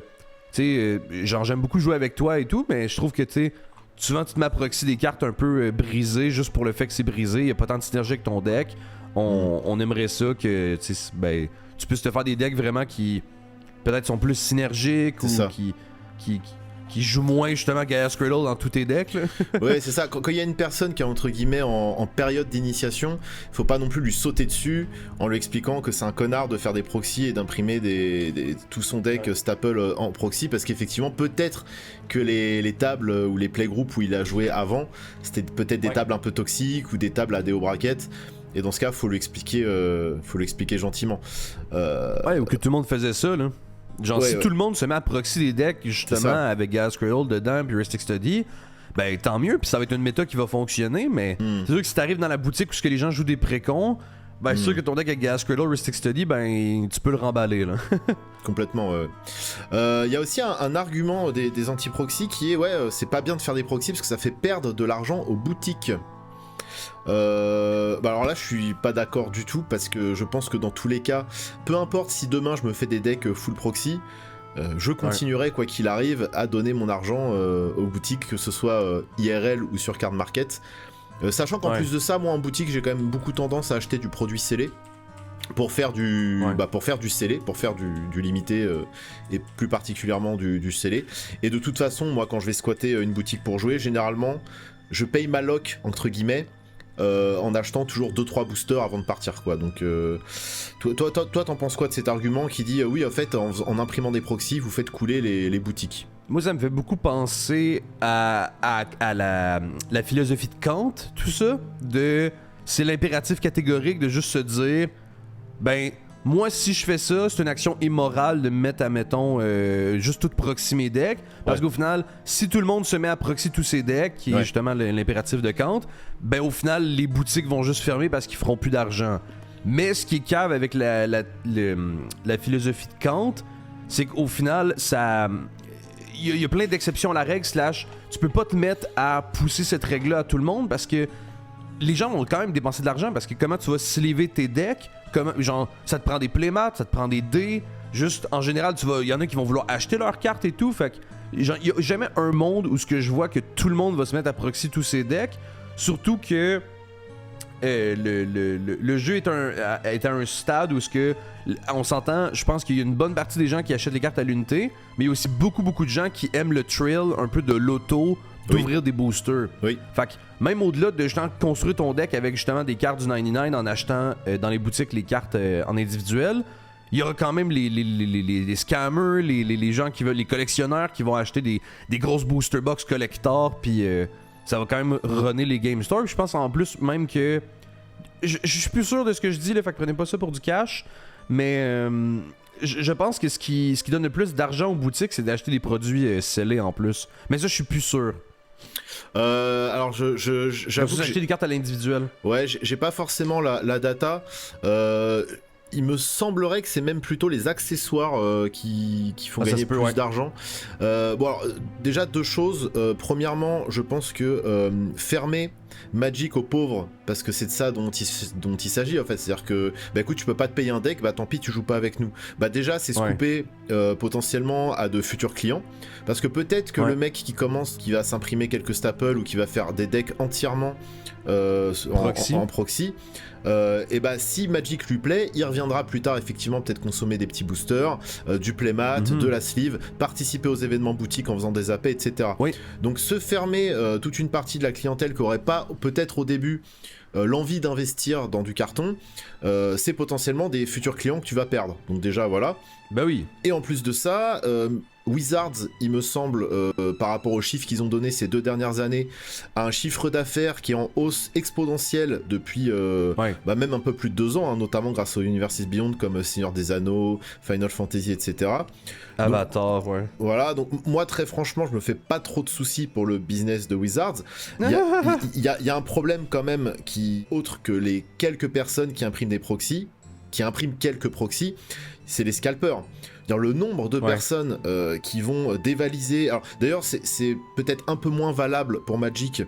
sais, genre j'aime beaucoup jouer avec toi et tout, mais je trouve que tu sais, souvent tu te mets à proxy des cartes un peu brisées, juste pour le fait que c'est brisé, il y a pas tant de synergie avec ton deck, on aimerait ça que tu puisses te faire des decks vraiment qui peut-être sont plus synergiques ou qui joue moins justement Gaia Cradle dans tous tes decks là. Ouais, c'est ça, quand il y a une personne qui est entre guillemets en période d'initiation, faut pas non plus lui sauter dessus en lui expliquant que c'est un connard de faire des proxys et d'imprimer tout son deck staple en proxy, parce qu'effectivement peut-être que les tables ou les playgroups où il a joué avant, c'était peut-être des tables un peu toxiques ou des tables à déo bracket. Et dans ce cas, faut lui expliquer gentiment. Ouais, ou que tout le monde faisait ça, là. Genre, si tout le monde se met à proxy des decks, justement, avec Gaia Cradle dedans, puis Ristic Study, ben tant mieux, puis ça va être une méta qui va fonctionner, mais c'est sûr que si t'arrives dans la boutique où que les gens jouent des précons, ben c'est sûr que ton deck avec Gaia Cradle, Ristic Study, ben tu peux le remballer, là. Complètement, il y a aussi un argument des anti-proxy qui est, c'est pas bien de faire des proxys parce que ça fait perdre de l'argent aux boutiques. Alors là je suis pas d'accord du tout, parce que je pense que dans tous les cas, peu importe si demain je me fais des decks full proxy, je continuerai quoi qu'il arrive à donner mon argent aux boutiques, que ce soit IRL ou sur card market, sachant qu'en plus de ça, moi en boutique j'ai quand même beaucoup tendance à acheter du produit scellé pour faire du scellé, pour faire du limité et plus particulièrement du scellé. Et de toute façon, moi quand je vais squatter une boutique pour jouer, généralement je paye ma loc entre guillemets en achetant toujours 2-3 boosters avant de partir, quoi. Donc toi t'en penses quoi de cet argument qui dit oui, en fait en imprimant des proxys vous faites couler les boutiques? Moi ça me fait beaucoup penser à la philosophie de Kant, tout ça, c'est l'impératif catégorique de juste se dire ben moi si je fais ça, c'est une action immorale de me mettre à, mettons, juste tout proxy mes decks, parce qu'au final, si tout le monde se met à proxy tous ses decks, qui est justement l'impératif de Kant, ben au final, les boutiques vont juste fermer parce qu'ils feront plus d'argent. Mais ce qui est cave avec la philosophie de Kant, c'est qu'au final, ça... Il y a plein d'exceptions à la règle, / tu peux pas te mettre à pousser cette règle-là à tout le monde, parce que les gens vont quand même dépenser de l'argent, parce que comment tu vas sleever tes decks, genre ça te prend des playmats, ça te prend des dés, juste en général il y en a qui vont vouloir acheter leurs cartes et tout, fait que il y a jamais un monde où ce que je vois que tout le monde va se mettre à proxy tous ses decks, surtout que le jeu est à un stade où on s'entend, je pense qu'il y a une bonne partie des gens qui achètent les cartes à l'unité, mais il y a aussi beaucoup de gens qui aiment le thrill un peu de l'auto, d'ouvrir des boosters. Fait que même au-delà de justement construire ton deck avec justement des cartes du 99 en achetant dans les boutiques les cartes en individuel, il y aura quand même les scammers, les gens qui veulent, les collectionneurs qui vont acheter des grosses booster box collector, puis ça va quand même runner les game stores. Je pense en plus même que je suis plus sûr de ce que je dis là, fait que prenez pas ça pour du cash, mais je pense que ce qui donne le plus d'argent aux boutiques, c'est d'acheter des produits scellés en plus. Mais ça, je suis plus sûr. Alors j'avoue que acheter des cartes à l'individuel. Ouais, j'ai pas forcément la data. Il me semblerait que c'est même plutôt les accessoires qui font gagner plus d'argent. Bon alors, déjà deux choses. Premièrement, je pense que fermer Magic aux pauvres, parce que c'est de ça dont il s'agit en fait, c'est-à-dire que bah écoute, tu peux pas te payer un deck, bah tant pis, tu joues pas avec nous. Bah déjà c'est se couper potentiellement à de futurs clients, parce que peut-être que le mec qui va s'imprimer quelques staples ou qui va faire des decks entièrement en proxy, et bah si Magic lui plaît, il reviendra plus tard effectivement peut-être consommer des petits boosters, du playmat, de la sleeve, participer aux événements boutiques en faisant des AP, etc. Donc se fermer toute une partie de la clientèle qui aurait pas peut-être au début l'envie d'investir dans du carton, c'est potentiellement des futurs clients que tu vas perdre. Donc déjà voilà. Bah oui. Et en plus de ça, Wizards, il me semble, par rapport aux chiffres qu'ils ont donnés ces 2 dernières années, a un chiffre d'affaires qui est en hausse exponentielle depuis même un peu plus de 2 ans, hein, notamment grâce aux Universes Beyond comme Seigneur des Anneaux, Final Fantasy, etc. Avatar, donc, voilà, donc moi très franchement, je me fais pas trop de soucis pour le business de Wizards. Il y a un problème quand même autre que les quelques personnes qui impriment des proxys, c'est les scalpers. Le nombre de personnes qui vont dévaliser... Alors, d'ailleurs, c'est peut-être un peu moins valable pour Magic,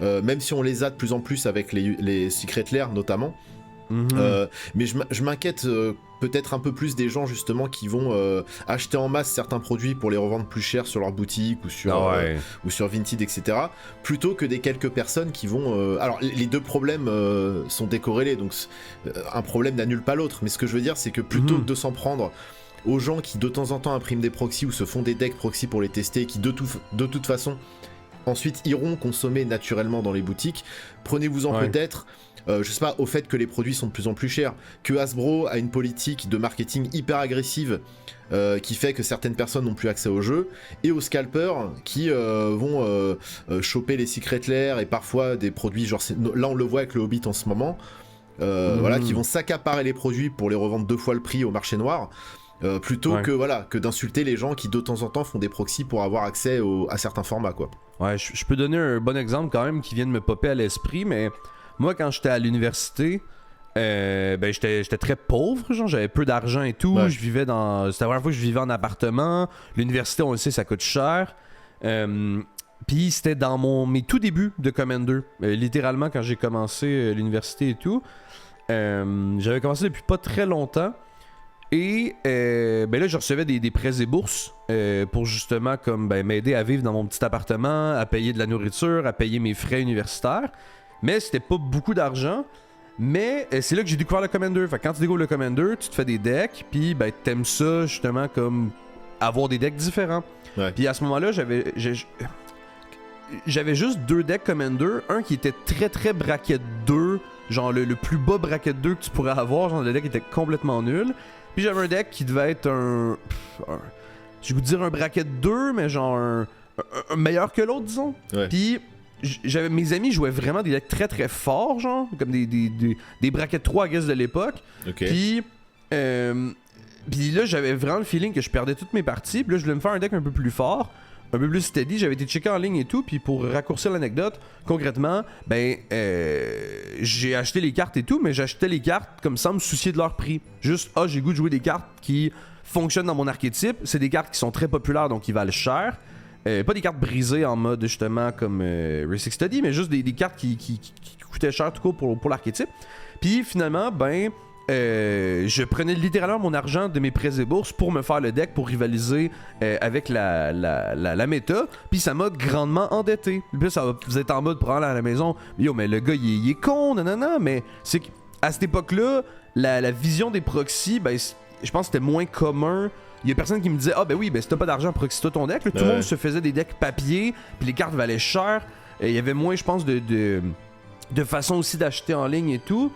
même si on les a de plus en plus avec les Secret Lair notamment. Mais je m'inquiète peut-être un peu plus des gens justement qui vont acheter en masse certains produits pour les revendre plus cher sur leur boutique ou sur Vinted, etc. plutôt que des quelques personnes qui vont... Alors les deux problèmes sont décorrélés, donc un problème n'annule pas l'autre, mais ce que je veux dire c'est que plutôt que de s'en prendre aux gens qui de temps en temps impriment des proxys ou se font des decks proxys pour les tester et qui de toute façon ensuite iront consommer naturellement dans les boutiques, prenez-vous-en peut-être je sais pas, au fait que les produits sont de plus en plus chers, que Hasbro a une politique de marketing hyper agressive qui fait que certaines personnes n'ont plus accès au jeu, et aux scalpers qui vont choper les Secret Lair et parfois des produits genre là on le voit avec le Hobbit en ce moment, qui vont s'accaparer les produits pour les revendre 2 fois le prix au marché noir. Plutôt que d'insulter les gens qui de temps en temps font des proxys pour avoir accès à certains formats, quoi. Ouais, je peux donner un bon exemple quand même qui vient de me popper à l'esprit, mais moi quand j'étais à l'université, j'étais très pauvre, genre j'avais peu d'argent et tout, c'était la première fois que je vivais en appartement, l'université on le sait ça coûte cher, puis c'était dans mes tout débuts de Commander, littéralement quand j'ai commencé l'université et tout, j'avais commencé depuis pas très longtemps. Et là, je recevais des prêts et bourses pour justement m'aider à vivre dans mon petit appartement, à payer de la nourriture, à payer mes frais universitaires. Mais c'était pas beaucoup d'argent. Mais c'est là que j'ai découvert le Commander. Fait que quand tu découvres le Commander, tu te fais des decks, puis t'aimes ça justement comme avoir des decks différents. Puis à ce moment-là, j'avais juste 2 decks Commander. Un qui était très très bracket 2, genre le plus bas bracket 2 que tu pourrais avoir. Genre le deck était complètement nul. Puis j'avais un deck qui devait être je vais vous dire un bracket 2, mais genre un meilleur que l'autre, disons. Puis mes amis jouaient vraiment des decks très très forts, genre, comme des brackets 3 à guess de l'époque. Puis là, j'avais vraiment le feeling que je perdais toutes mes parties. Puis là, je voulais me faire un deck un peu plus fort, un peu plus steady. J'avais été checké en ligne et tout. Puis pour raccourcir l'anecdote, concrètement, j'ai acheté les cartes et tout, mais j'achetais les cartes comme sans me soucier de leur prix. Juste, j'ai goût de jouer des cartes qui fonctionnent dans mon archétype. C'est des cartes qui sont très populaires, donc qui valent cher. Pas des cartes brisées en mode justement comme Racing Study, mais juste des cartes qui coûtaient cher tout court pour l'archétype. Puis finalement, je prenais littéralement mon argent de mes prêts et bourses pour me faire le deck pour rivaliser avec la méta. Puis ça m'a grandement endetté. Puis vous êtes en mode pour aller à la maison. Mais le gars il est con, nanana. Mais c'est qu'à cette époque-là, la vision des proxys, je pense que c'était moins commun. Il y a personne qui me disait si t'as pas d'argent, proxy-toi ton deck. Là, tout le monde se faisait des decks papier, puis les cartes valaient cher. Il y avait moins, je pense, de façon aussi d'acheter en ligne et tout.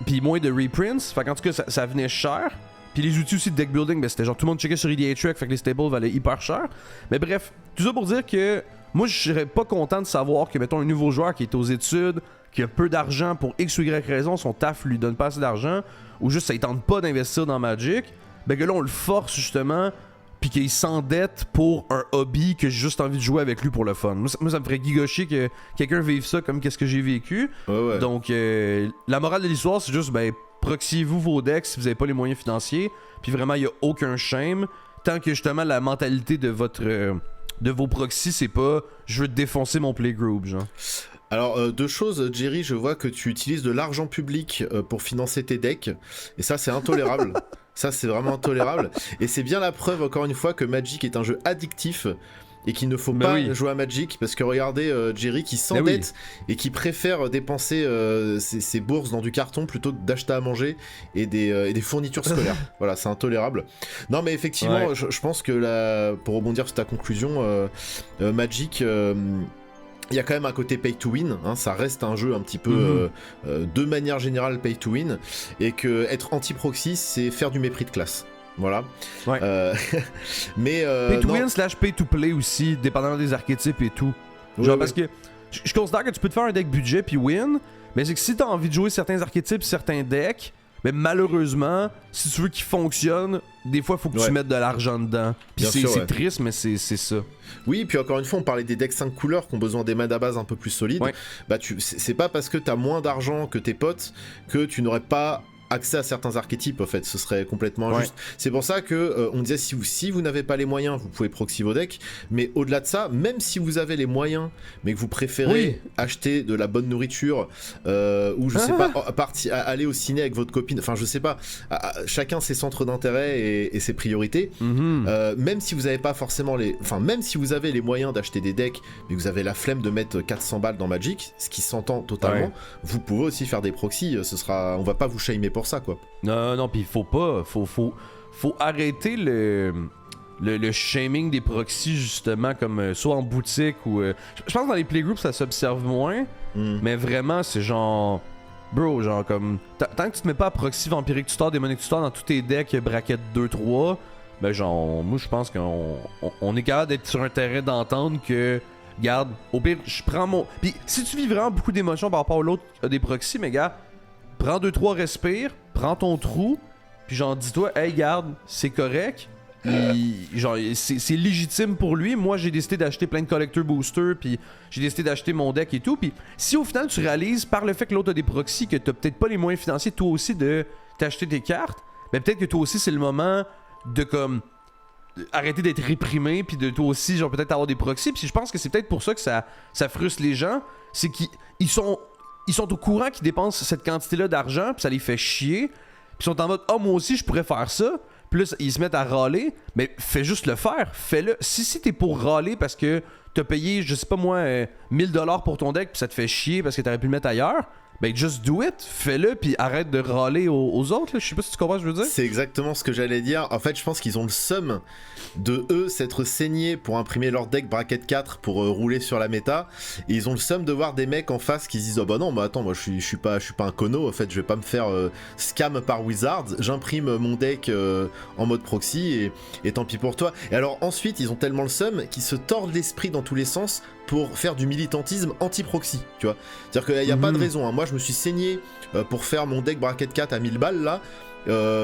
Puis moins de reprints. Fait qu'en tout cas, ça venait cher. Puis les outils aussi de deck building, c'était genre tout le monde checkait sur EDH Track, fait que les staples valaient hyper cher. Mais bref, tout ça pour dire que moi, je serais pas content de savoir que, mettons, un nouveau joueur qui est aux études, qui a peu d'argent pour X ou Y raison, son taf lui donne pas assez d'argent, ou juste ça ne tente pas d'investir dans Magic, que là, on le force justement, puis qu'il s'endette pour un hobby que j'ai juste envie de jouer avec lui pour le fun. Moi, ça me ferait gigocher que quelqu'un vive ça comme qu'est-ce que j'ai vécu. Donc, la morale de l'histoire, c'est juste, proxiez-vous vos decks si vous n'avez pas les moyens financiers, puis vraiment, il n'y a aucun shame, tant que justement la mentalité de vos proxys, c'est pas « je veux défoncer mon playgroup », genre. Alors, 2 choses, Jerry, je vois que tu utilises de l'argent public pour financer tes decks, et ça, c'est intolérable. Ça, c'est vraiment intolérable. Et c'est bien la preuve, encore une fois, que Magic est un jeu addictif et qu'il ne faut pas jouer à Magic, parce que regardez Jerry qui s'endette et qui préfère dépenser ses bourses dans du carton plutôt que d'acheter à manger et des fournitures scolaires. Voilà, c'est intolérable. Non, mais effectivement, je pense que pour rebondir sur ta conclusion, Magic... il y a quand même un côté pay to win, hein, ça reste un jeu un petit peu de manière générale pay to win, et que être anti-proxy, c'est faire du mépris de classe. Voilà. Ouais. Mais pay to win / pay to play aussi, dépendamment des archétypes et tout. Genre parce que je considère que tu peux te faire un deck budget puis win, mais c'est que si t'as envie de jouer certains archétypes, certains decks, mais malheureusement, si tu veux qu'ils fonctionnent, des fois, il faut que tu mettes de l'argent dedans. Puis c'est triste, mais c'est ça. Oui, puis encore une fois, on parlait des decks 5 couleurs qui ont besoin des mana base un peu plus solides. Ouais. Bah, c'est pas parce que t'as moins d'argent que tes potes que tu n'aurais pas accès à certains archétypes, en fait, ce serait complètement injuste. C'est pour ça que on disait si vous n'avez pas les moyens, vous pouvez proxy vos decks, mais au-delà de ça, même si vous avez les moyens, mais que vous préférez acheter de la bonne nourriture ou je sais pas, aller au ciné avec votre copine, enfin je sais pas, chacun ses centres d'intérêt et ses priorités. Même si vous avez pas forcément même si vous avez les moyens d'acheter des decks, mais que vous avez la flemme de mettre 400 balles dans Magic, ce qui s'entend totalement, vous pouvez aussi faire des proxys. On va pas vous shamer pour ça, quoi. Non, puis faut arrêter le shaming des proxys, justement, comme soit en boutique ou je pense que dans les playgroups ça s'observe moins, mais vraiment c'est genre bro, genre comme tant que tu te mets pas à proxy Vampiric Tutor, Démonic Tutor dans tous tes decks bracket 2-3, ben genre moi je pense qu'on est capable d'être sur un terrain d'entente que regarde, au pire je prends mon, puis si tu vis vraiment beaucoup d'émotions par rapport à l'autre des proxys, mais gars, prends 2-3 respires, prends ton trou, puis genre dis-toi, hey garde, c'est correct. Genre c'est légitime pour lui. Moi j'ai décidé d'acheter plein de collector boosters, puis j'ai décidé d'acheter mon deck et tout. Puis si au final tu réalises par le fait que l'autre a des proxys que t'as peut-être pas les moyens financiers toi aussi de t'acheter tes cartes, ben peut-être que toi aussi c'est le moment de comme arrêter d'être réprimé, puis de toi aussi genre peut-être avoir des proxys. Puis je pense que c'est peut-être pour ça que ça frustre les gens, c'est qu'ils sont au courant qu'ils dépensent cette quantité-là d'argent, puis ça les fait chier. Puis ils sont en mode « Ah, moi aussi, je pourrais faire ça. » Puis là, ils se mettent à râler. Mais fais juste le faire. Fais-le. Si t'es pour râler parce que t'as payé, je sais pas moi, 1000$ pour ton deck, puis ça te fait chier parce que t'aurais pu le mettre ailleurs, ben just do it. Fais-le, puis arrête de râler aux autres. Là. Je sais pas si tu comprends ce que je veux dire. C'est exactement ce que j'allais dire. En fait, je pense qu'ils ont le seum de eux s'être saignés pour imprimer leur deck bracket 4 pour rouler sur la méta, et ils ont le seum de voir des mecs en face qui se disent oh bah non, bah attends, moi je suis pas un cono, en fait je vais pas me faire scam par Wizards, j'imprime mon deck en mode proxy et tant pis pour toi. Et alors ensuite ils ont tellement le seum qu'ils se tordent l'esprit dans tous les sens pour faire du militantisme anti-proxy, tu vois. C'est-à-dire qu'il n'y a pas de raison, hein. Moi je me suis saigné pour faire mon deck bracket 4 à 1000 balles là.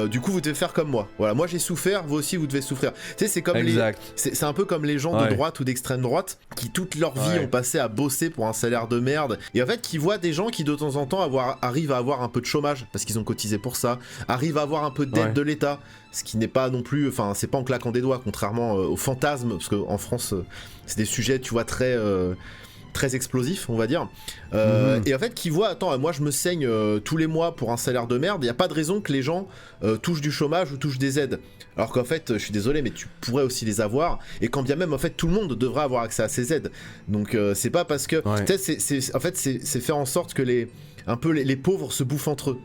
Du coup vous devez faire comme moi. Voilà, moi j'ai souffert, vous aussi vous devez souffrir. Tu sais, c'est comme c'est un peu comme les gens de droite ou d'extrême droite qui toute leur vie ont passé à bosser pour un salaire de merde, et en fait qui voient des gens qui de temps en temps arrivent à avoir un peu de chômage parce qu'ils ont cotisé pour ça, arrivent à avoir un peu d'aide de l'État, ce qui n'est pas non plus, enfin c'est pas en claquant des doigts, contrairement aux fantasmes, parce qu'en France c'est des sujets, tu vois, très explosif, on va dire. Et en fait, qui voit, attends, moi je me saigne tous les mois pour un salaire de merde, il n'y a pas de raison que les gens touchent du chômage ou touchent des aides. Alors qu'en fait, je suis désolé, mais tu pourrais aussi les avoir, et quand bien même, en fait, tout le monde devrait avoir accès à ces aides. Donc c'est pas parce que... Tu sais, en fait, c'est faire en sorte que les pauvres se bouffent entre eux.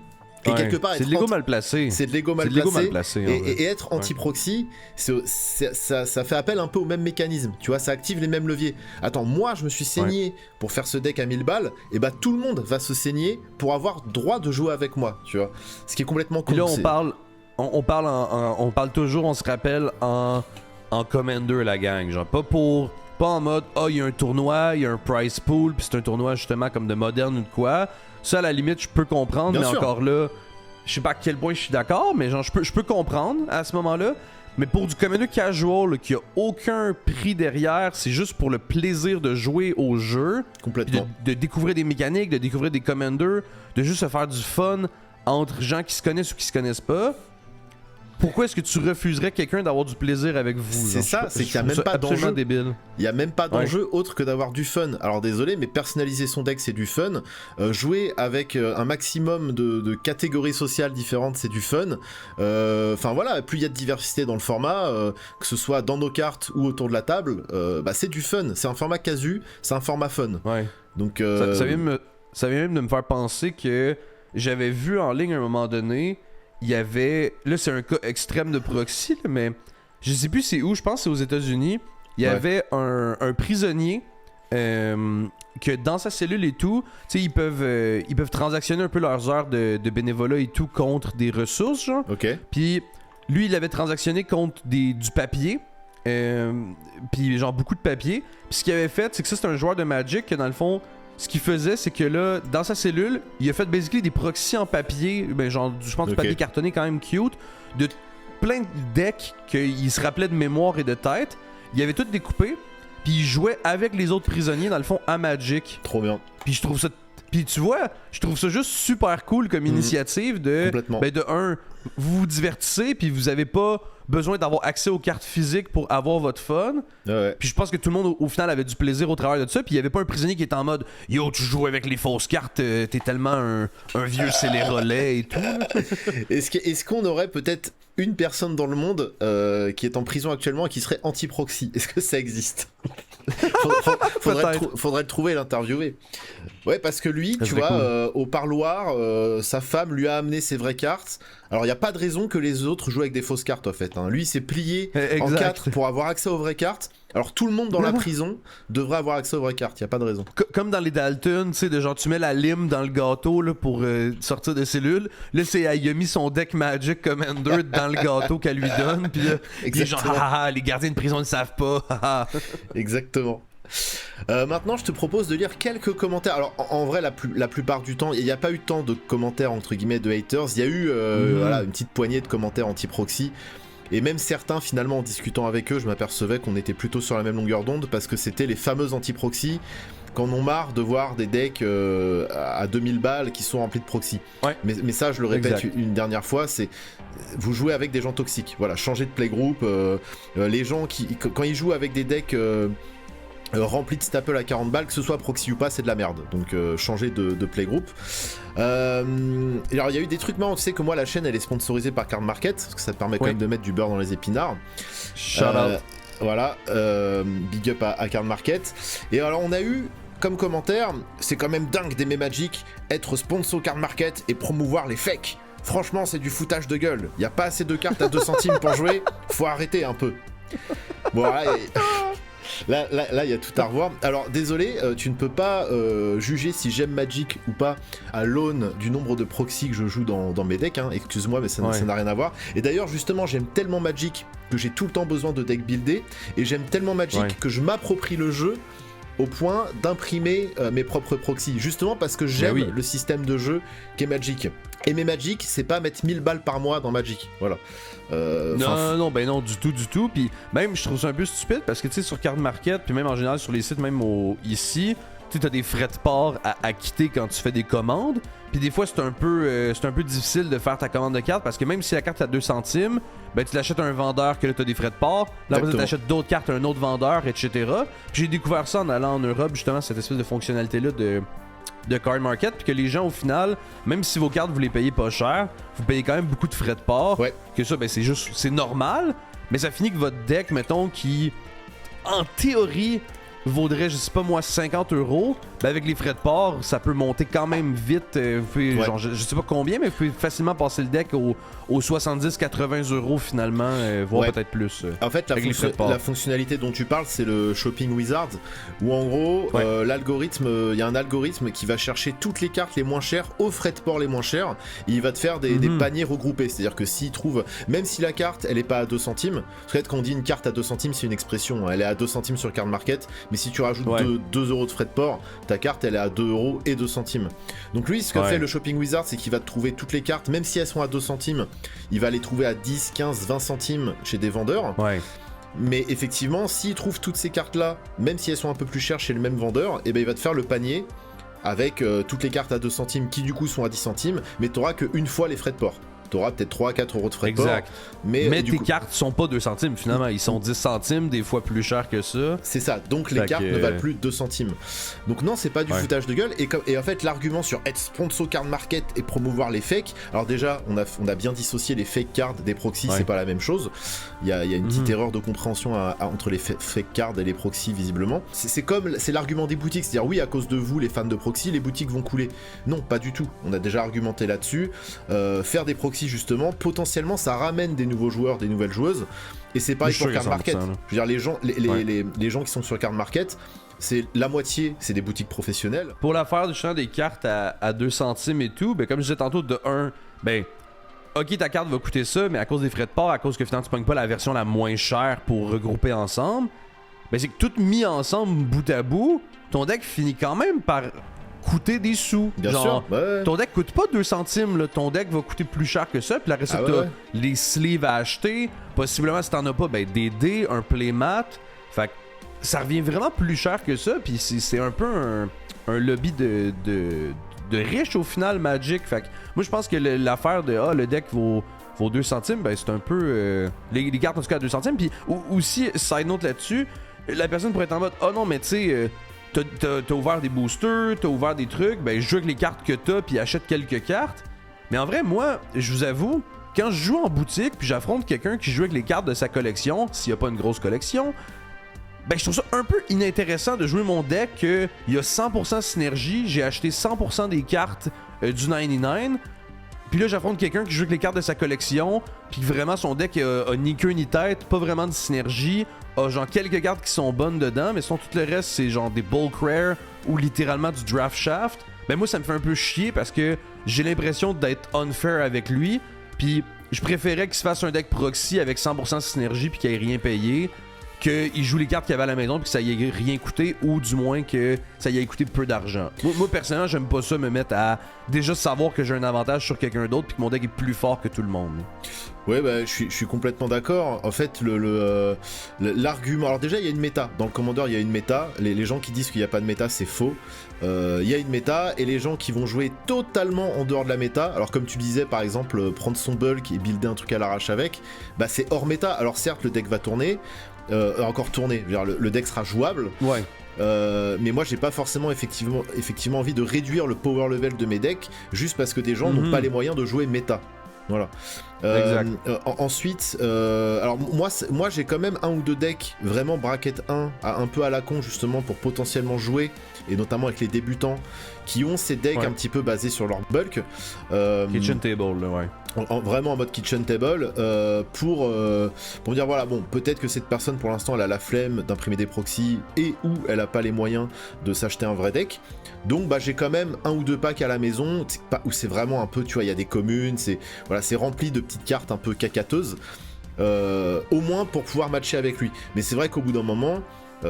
Et quelque part, c'est de l'ego mal placé. C'est de l'ego mal placé. Et être anti-proxy, ça fait appel un peu au même mécanisme. Tu vois, ça active les mêmes leviers. Attends, moi, je me suis saigné pour faire ce deck à 1000 balles. Et bah, tout le monde va se saigner pour avoir droit de jouer avec moi. Tu vois, ce qui est complètement con. Puis là, on parle toujours, on se rappelle en Commander, la gang. Genre, pas en mode, il y a un tournoi, il y a un prize pool, puis c'est un tournoi justement comme de moderne ou de quoi. Ça, à la limite, je peux comprendre, mais encore là, je sais pas à quel point je suis d'accord, mais genre, je peux comprendre à ce moment-là. Mais pour du Commander casual, là, qui a aucun prix derrière, c'est juste pour le plaisir de jouer au jeu. Complètement. De découvrir des mécaniques, de découvrir des Commanders, de juste se faire du fun entre gens qui se connaissent ou qui se connaissent pas. Pourquoi est-ce que tu refuserais quelqu'un d'avoir du plaisir avec vous? C'est ça, c'est qu'il n'y a même pas d'enjeu. Débile. Il n'y a même pas d'enjeu autre que d'avoir du fun. Alors désolé, mais personnaliser son deck, c'est du fun. Jouer avec un maximum de catégories sociales différentes, c'est du fun. Enfin voilà, plus il y a de diversité dans le format, que ce soit dans nos cartes ou autour de la table, c'est du fun. C'est un format casu, c'est un format fun. Ouais. Donc, ça vient même de me faire penser que j'avais vu en ligne à un moment donné... Il y avait... Là, c'est un cas extrême de proxy, là, mais je sais plus c'est où, je pense que c'est aux États-Unis. Il y avait un prisonnier que dans sa cellule et tout, tu sais, ils peuvent transactionner un peu leurs heures de bénévolat et tout contre des ressources, genre. OK. Puis lui, il avait transactionné contre du papier. Puis genre beaucoup de papier. Puis ce qu'il avait fait, c'est que ça, c'est un joueur de Magic que dans le fond, ce qu'il faisait, c'est que là, dans sa cellule, il a fait basically des proxys en papier, ben genre, je pense du papier cartonné quand même cute, de plein de decks qu'il se rappelait de mémoire et de tête. Il avait tout découpé, puis il jouait avec les autres prisonniers, dans le fond, à Magic. Trop bien. Puis je trouve ça... Puis tu vois, je trouve ça juste super cool comme initiative de... Ben de un, vous vous divertissez, puis vous avez pas besoin d'avoir accès aux cartes physiques pour avoir votre fun. Ouais. Puis je pense que tout le monde au final avait du plaisir au travers de ça. Puis il y avait pas un prisonnier qui était en mode yo, tu joues avec les fausses cartes, t'es tellement un vieux scélérolet et tout. Est-ce qu'on aurait peut-être une personne dans le monde qui est en prison actuellement et qui serait anti-proxy? Est-ce que ça existe? Faudrait le trouver et l'interviewer. Ouais, parce que lui, tu vois, cool. Au parloir, sa femme lui a amené ses vraies cartes. Alors, il n'y a pas de raison que les autres jouent avec des fausses cartes, en fait. Hein. Lui, il s'est plié en 4 pour avoir accès aux vraies cartes. Alors, tout le monde dans la prison devrait avoir accès aux vraies cartes. Il n'y a pas de raison. Comme dans les Dalton, tu sais, de genre, tu mets la lime dans le gâteau là, pour sortir de cellules. Là, il a mis son deck Magic Commander dans le gâteau qu'elle lui donne. Puis là, il est genre, les gardiens de prison ne savent pas. Exactement. Maintenant, je te propose de lire quelques commentaires. Alors, en vrai, la plupart du temps, il n'y a pas eu tant de commentaires entre guillemets de haters. Il y a eu voilà, une petite poignée de commentaires anti-proxy. Et même certains, finalement, en discutant avec eux, je m'apercevais qu'on était plutôt sur la même longueur d'onde parce que c'était les fameux anti-proxy qui en ont marre de voir des decks à 2000 balles qui sont remplis de proxy. Ouais. Mais ça, je le répète une dernière fois, c'est vous jouez avec des gens toxiques. Voilà, changez de playgroup. Les gens quand ils jouent avec des decks remplis de staples à 40 balles, que ce soit proxy ou pas, c'est de la merde. Donc changez de playgroup. Alors il y a eu des trucs marrants, tu sais que moi la chaîne elle est sponsorisée par Card Market, parce que ça te permet quand même de mettre du beurre dans les épinards. Shout out. Voilà, big up à Card Market. Et alors on a eu comme commentaire, c'est quand même dingue d'aimer Magic, être sponsor Card Market et promouvoir les fakes. Franchement c'est du foutage de gueule, y a pas assez de cartes à 2 centimes pour jouer, faut arrêter un peu. Bon voilà, Là, il y a tout à revoir. Alors, désolé, tu ne peux pas juger si j'aime Magic ou pas à l'aune du nombre de proxys que je joue dans mes decks. Hein. Excuse-moi, mais ça n'a rien à voir. Et d'ailleurs, justement, j'aime tellement Magic que j'ai tout le temps besoin de deck buildé. Et j'aime tellement Magic que je m'approprie le jeu au point d'imprimer mes propres proxys. Justement parce que j'aime le système de jeu qu'est Magic. Aimer Magic, c'est pas mettre 1000 balles par mois dans Magic. Voilà. Non, du tout. Puis même, je trouve ça un peu stupide parce que tu sais, sur Card Market, puis même en général sur les sites, même ici, tu as des frais de port à acquitter quand tu fais des commandes. Puis des fois, c'est un peu difficile de faire ta commande de carte parce que même si la carte est à 2 centimes, ben tu l'achètes à un vendeur que là, tu as des frais de port. Là, tu achètes d'autres cartes à un autre vendeur, etc. Puis j'ai découvert ça en allant en Europe, justement, cette espèce de fonctionnalité-là de Card Market, puis que les gens au final, même si vos cartes vous les payez pas cher, vous payez quand même beaucoup de frais de port. Que ça, ben c'est normal, mais ça finit que votre deck, mettons, qui en théorie vaudrait, je sais pas moi, 50 €, ben avec les frais de port, ça peut monter quand même vite. Vous pouvez, genre, je sais pas combien, mais vous pouvez facilement passer le deck aux 70-80 € finalement, voire peut-être plus. En fait, la fonctionnalité dont tu parles, c'est le Shopping Wizard, où en gros, l'algorithme, il y a un algorithme qui va chercher toutes les cartes les moins chères aux frais de port les moins chers, et il va te faire des paniers regroupés. C'est-à-dire que s'il trouve, même si la carte, elle est pas à 2 centimes, peut-être qu'on dit une carte à 2 centimes, c'est une expression, elle est à 2 centimes sur Card Market, mais si tu rajoutes 2 € de frais de port, ta carte elle est à 2 € et 2 centimes. Donc lui, ce que fait le Shopping Wizard, c'est qu'il va te trouver toutes les cartes, même si elles sont à 2 centimes, il va les trouver à 10, 15, 20 centimes chez des vendeurs. Mais effectivement, s'il trouve toutes ces cartes là, même si elles sont un peu plus chères chez le même vendeur, et ben il va te faire le panier avec toutes les cartes à 2 centimes qui du coup sont à 10 centimes, mais t'auras qu'une fois les frais de port. T'auras peut-être 3 à 4 € de frais de port. Mais tes cartes sont pas 2 centimes finalement, ils sont 10 centimes, des fois plus cher que ça. C'est ça, donc les cartes ne valent plus 2 centimes. Donc non, c'est pas du foutage de gueule. Et en fait, l'argument sur être sponsor Card Market et promouvoir les fakes, alors déjà, on a bien dissocié les fake cards des proxys, c'est pas la même chose. Il y a une petite erreur de compréhension entre les fake cards et les proxys visiblement. C'est l'argument des boutiques, c'est-à-dire oui, à cause de vous, les fans de proxy, les boutiques vont couler. Non, pas du tout. On a déjà argumenté là-dessus. Faire des proxys justement, potentiellement ça ramène des nouveaux joueurs, des nouvelles joueuses, et c'est pareil pour Card Market. Je veux dire, les gens qui sont sur Card Market, c'est la moitié, c'est des boutiques professionnelles. Pour l'affaire du champ des cartes à 2 centimes et tout, ben comme je disais tantôt, de 1, ben ok, ta carte va coûter ça, mais à cause des frais de port, à cause que finalement tu pognes pas la version la moins chère pour regrouper ensemble, ben c'est que tout mis ensemble bout à bout, ton deck finit quand même par coûter des sous. Bien genre, sûr, ouais. Ton deck coûte pas 2 centimes, là. Ton deck va coûter plus cher que ça, puis la recette, t'as les sleeves à acheter, possiblement si t'en as pas, ben des dés, un playmat, fait que ça revient vraiment plus cher que ça, puis c'est un peu un lobby de riches au final, Magic. Fait que moi je pense que l'affaire de le deck vaut 2 centimes, ben c'est un peu les cartes en tout cas à 2 centimes. Puis aussi, side note là-dessus, la personne pourrait être en mode non, mais tu sais, t'as ouvert des boosters, t'as ouvert des trucs, ben je joue avec les cartes que t'as, puis achète quelques cartes. Mais en vrai, moi, je vous avoue, quand je joue en boutique, puis j'affronte quelqu'un qui joue avec les cartes de sa collection, s'il y a pas une grosse collection, ben je trouve ça un peu inintéressant de jouer mon deck que il y a 100% synergie, j'ai acheté 100% des cartes du 99, puis là j'affronte quelqu'un qui joue avec les cartes de sa collection, puis vraiment son deck a ni queue ni tête, pas vraiment de synergie, a genre quelques cartes qui sont bonnes dedans, mais sinon tout le reste c'est genre des bulk rare ou littéralement du draft shaft. Ben moi ça me fait un peu chier parce que j'ai l'impression d'être unfair avec lui, puis je préférais qu'il se fasse un deck proxy avec 100% synergie puis qu'il ait rien payé, qu'il joue les cartes qu'il avait à la maison puis que ça y ait rien coûté, ou du moins que ça y ait coûté peu d'argent. Moi personnellement, j'aime pas ça me mettre à déjà savoir que j'ai un avantage sur quelqu'un d'autre puis que mon deck est plus fort que tout le monde. Ouais, bah je suis complètement d'accord. En fait, l'argument... Alors déjà, il y a une méta. Dans le Commander, il y a une méta. Les gens qui disent qu'il n'y a pas de méta, c'est faux. Il y a une méta, et les gens qui vont jouer totalement en dehors de la méta, alors comme tu disais, par exemple, prendre son bulk et builder un truc à l'arrache avec, bah c'est hors méta. Alors certes, le deck va tourner, encore tourner, je veux dire, le deck sera jouable. Ouais. Mais moi j'ai pas forcément effectivement envie de réduire le power level de mes decks juste parce que des gens n'ont pas les moyens de jouer méta. Voilà. Ensuite, alors moi j'ai quand même un ou deux decks vraiment bracket 1 un peu à la con justement pour potentiellement jouer, et notamment avec les débutants qui ont ces decks un petit peu basés sur leur bulk. Kitchen table, ouais. Vraiment en mode kitchen table, pour me dire voilà, bon, peut-être que cette personne pour l'instant elle a la flemme d'imprimer des proxys et ou elle a pas les moyens de s'acheter un vrai deck. Donc bah j'ai quand même un ou deux packs à la maison où c'est vraiment un peu, tu vois, il y a des communes, c'est rempli de petites cartes un peu cacateuses, au moins pour pouvoir matcher avec lui. Mais c'est vrai qu'au bout d'un moment,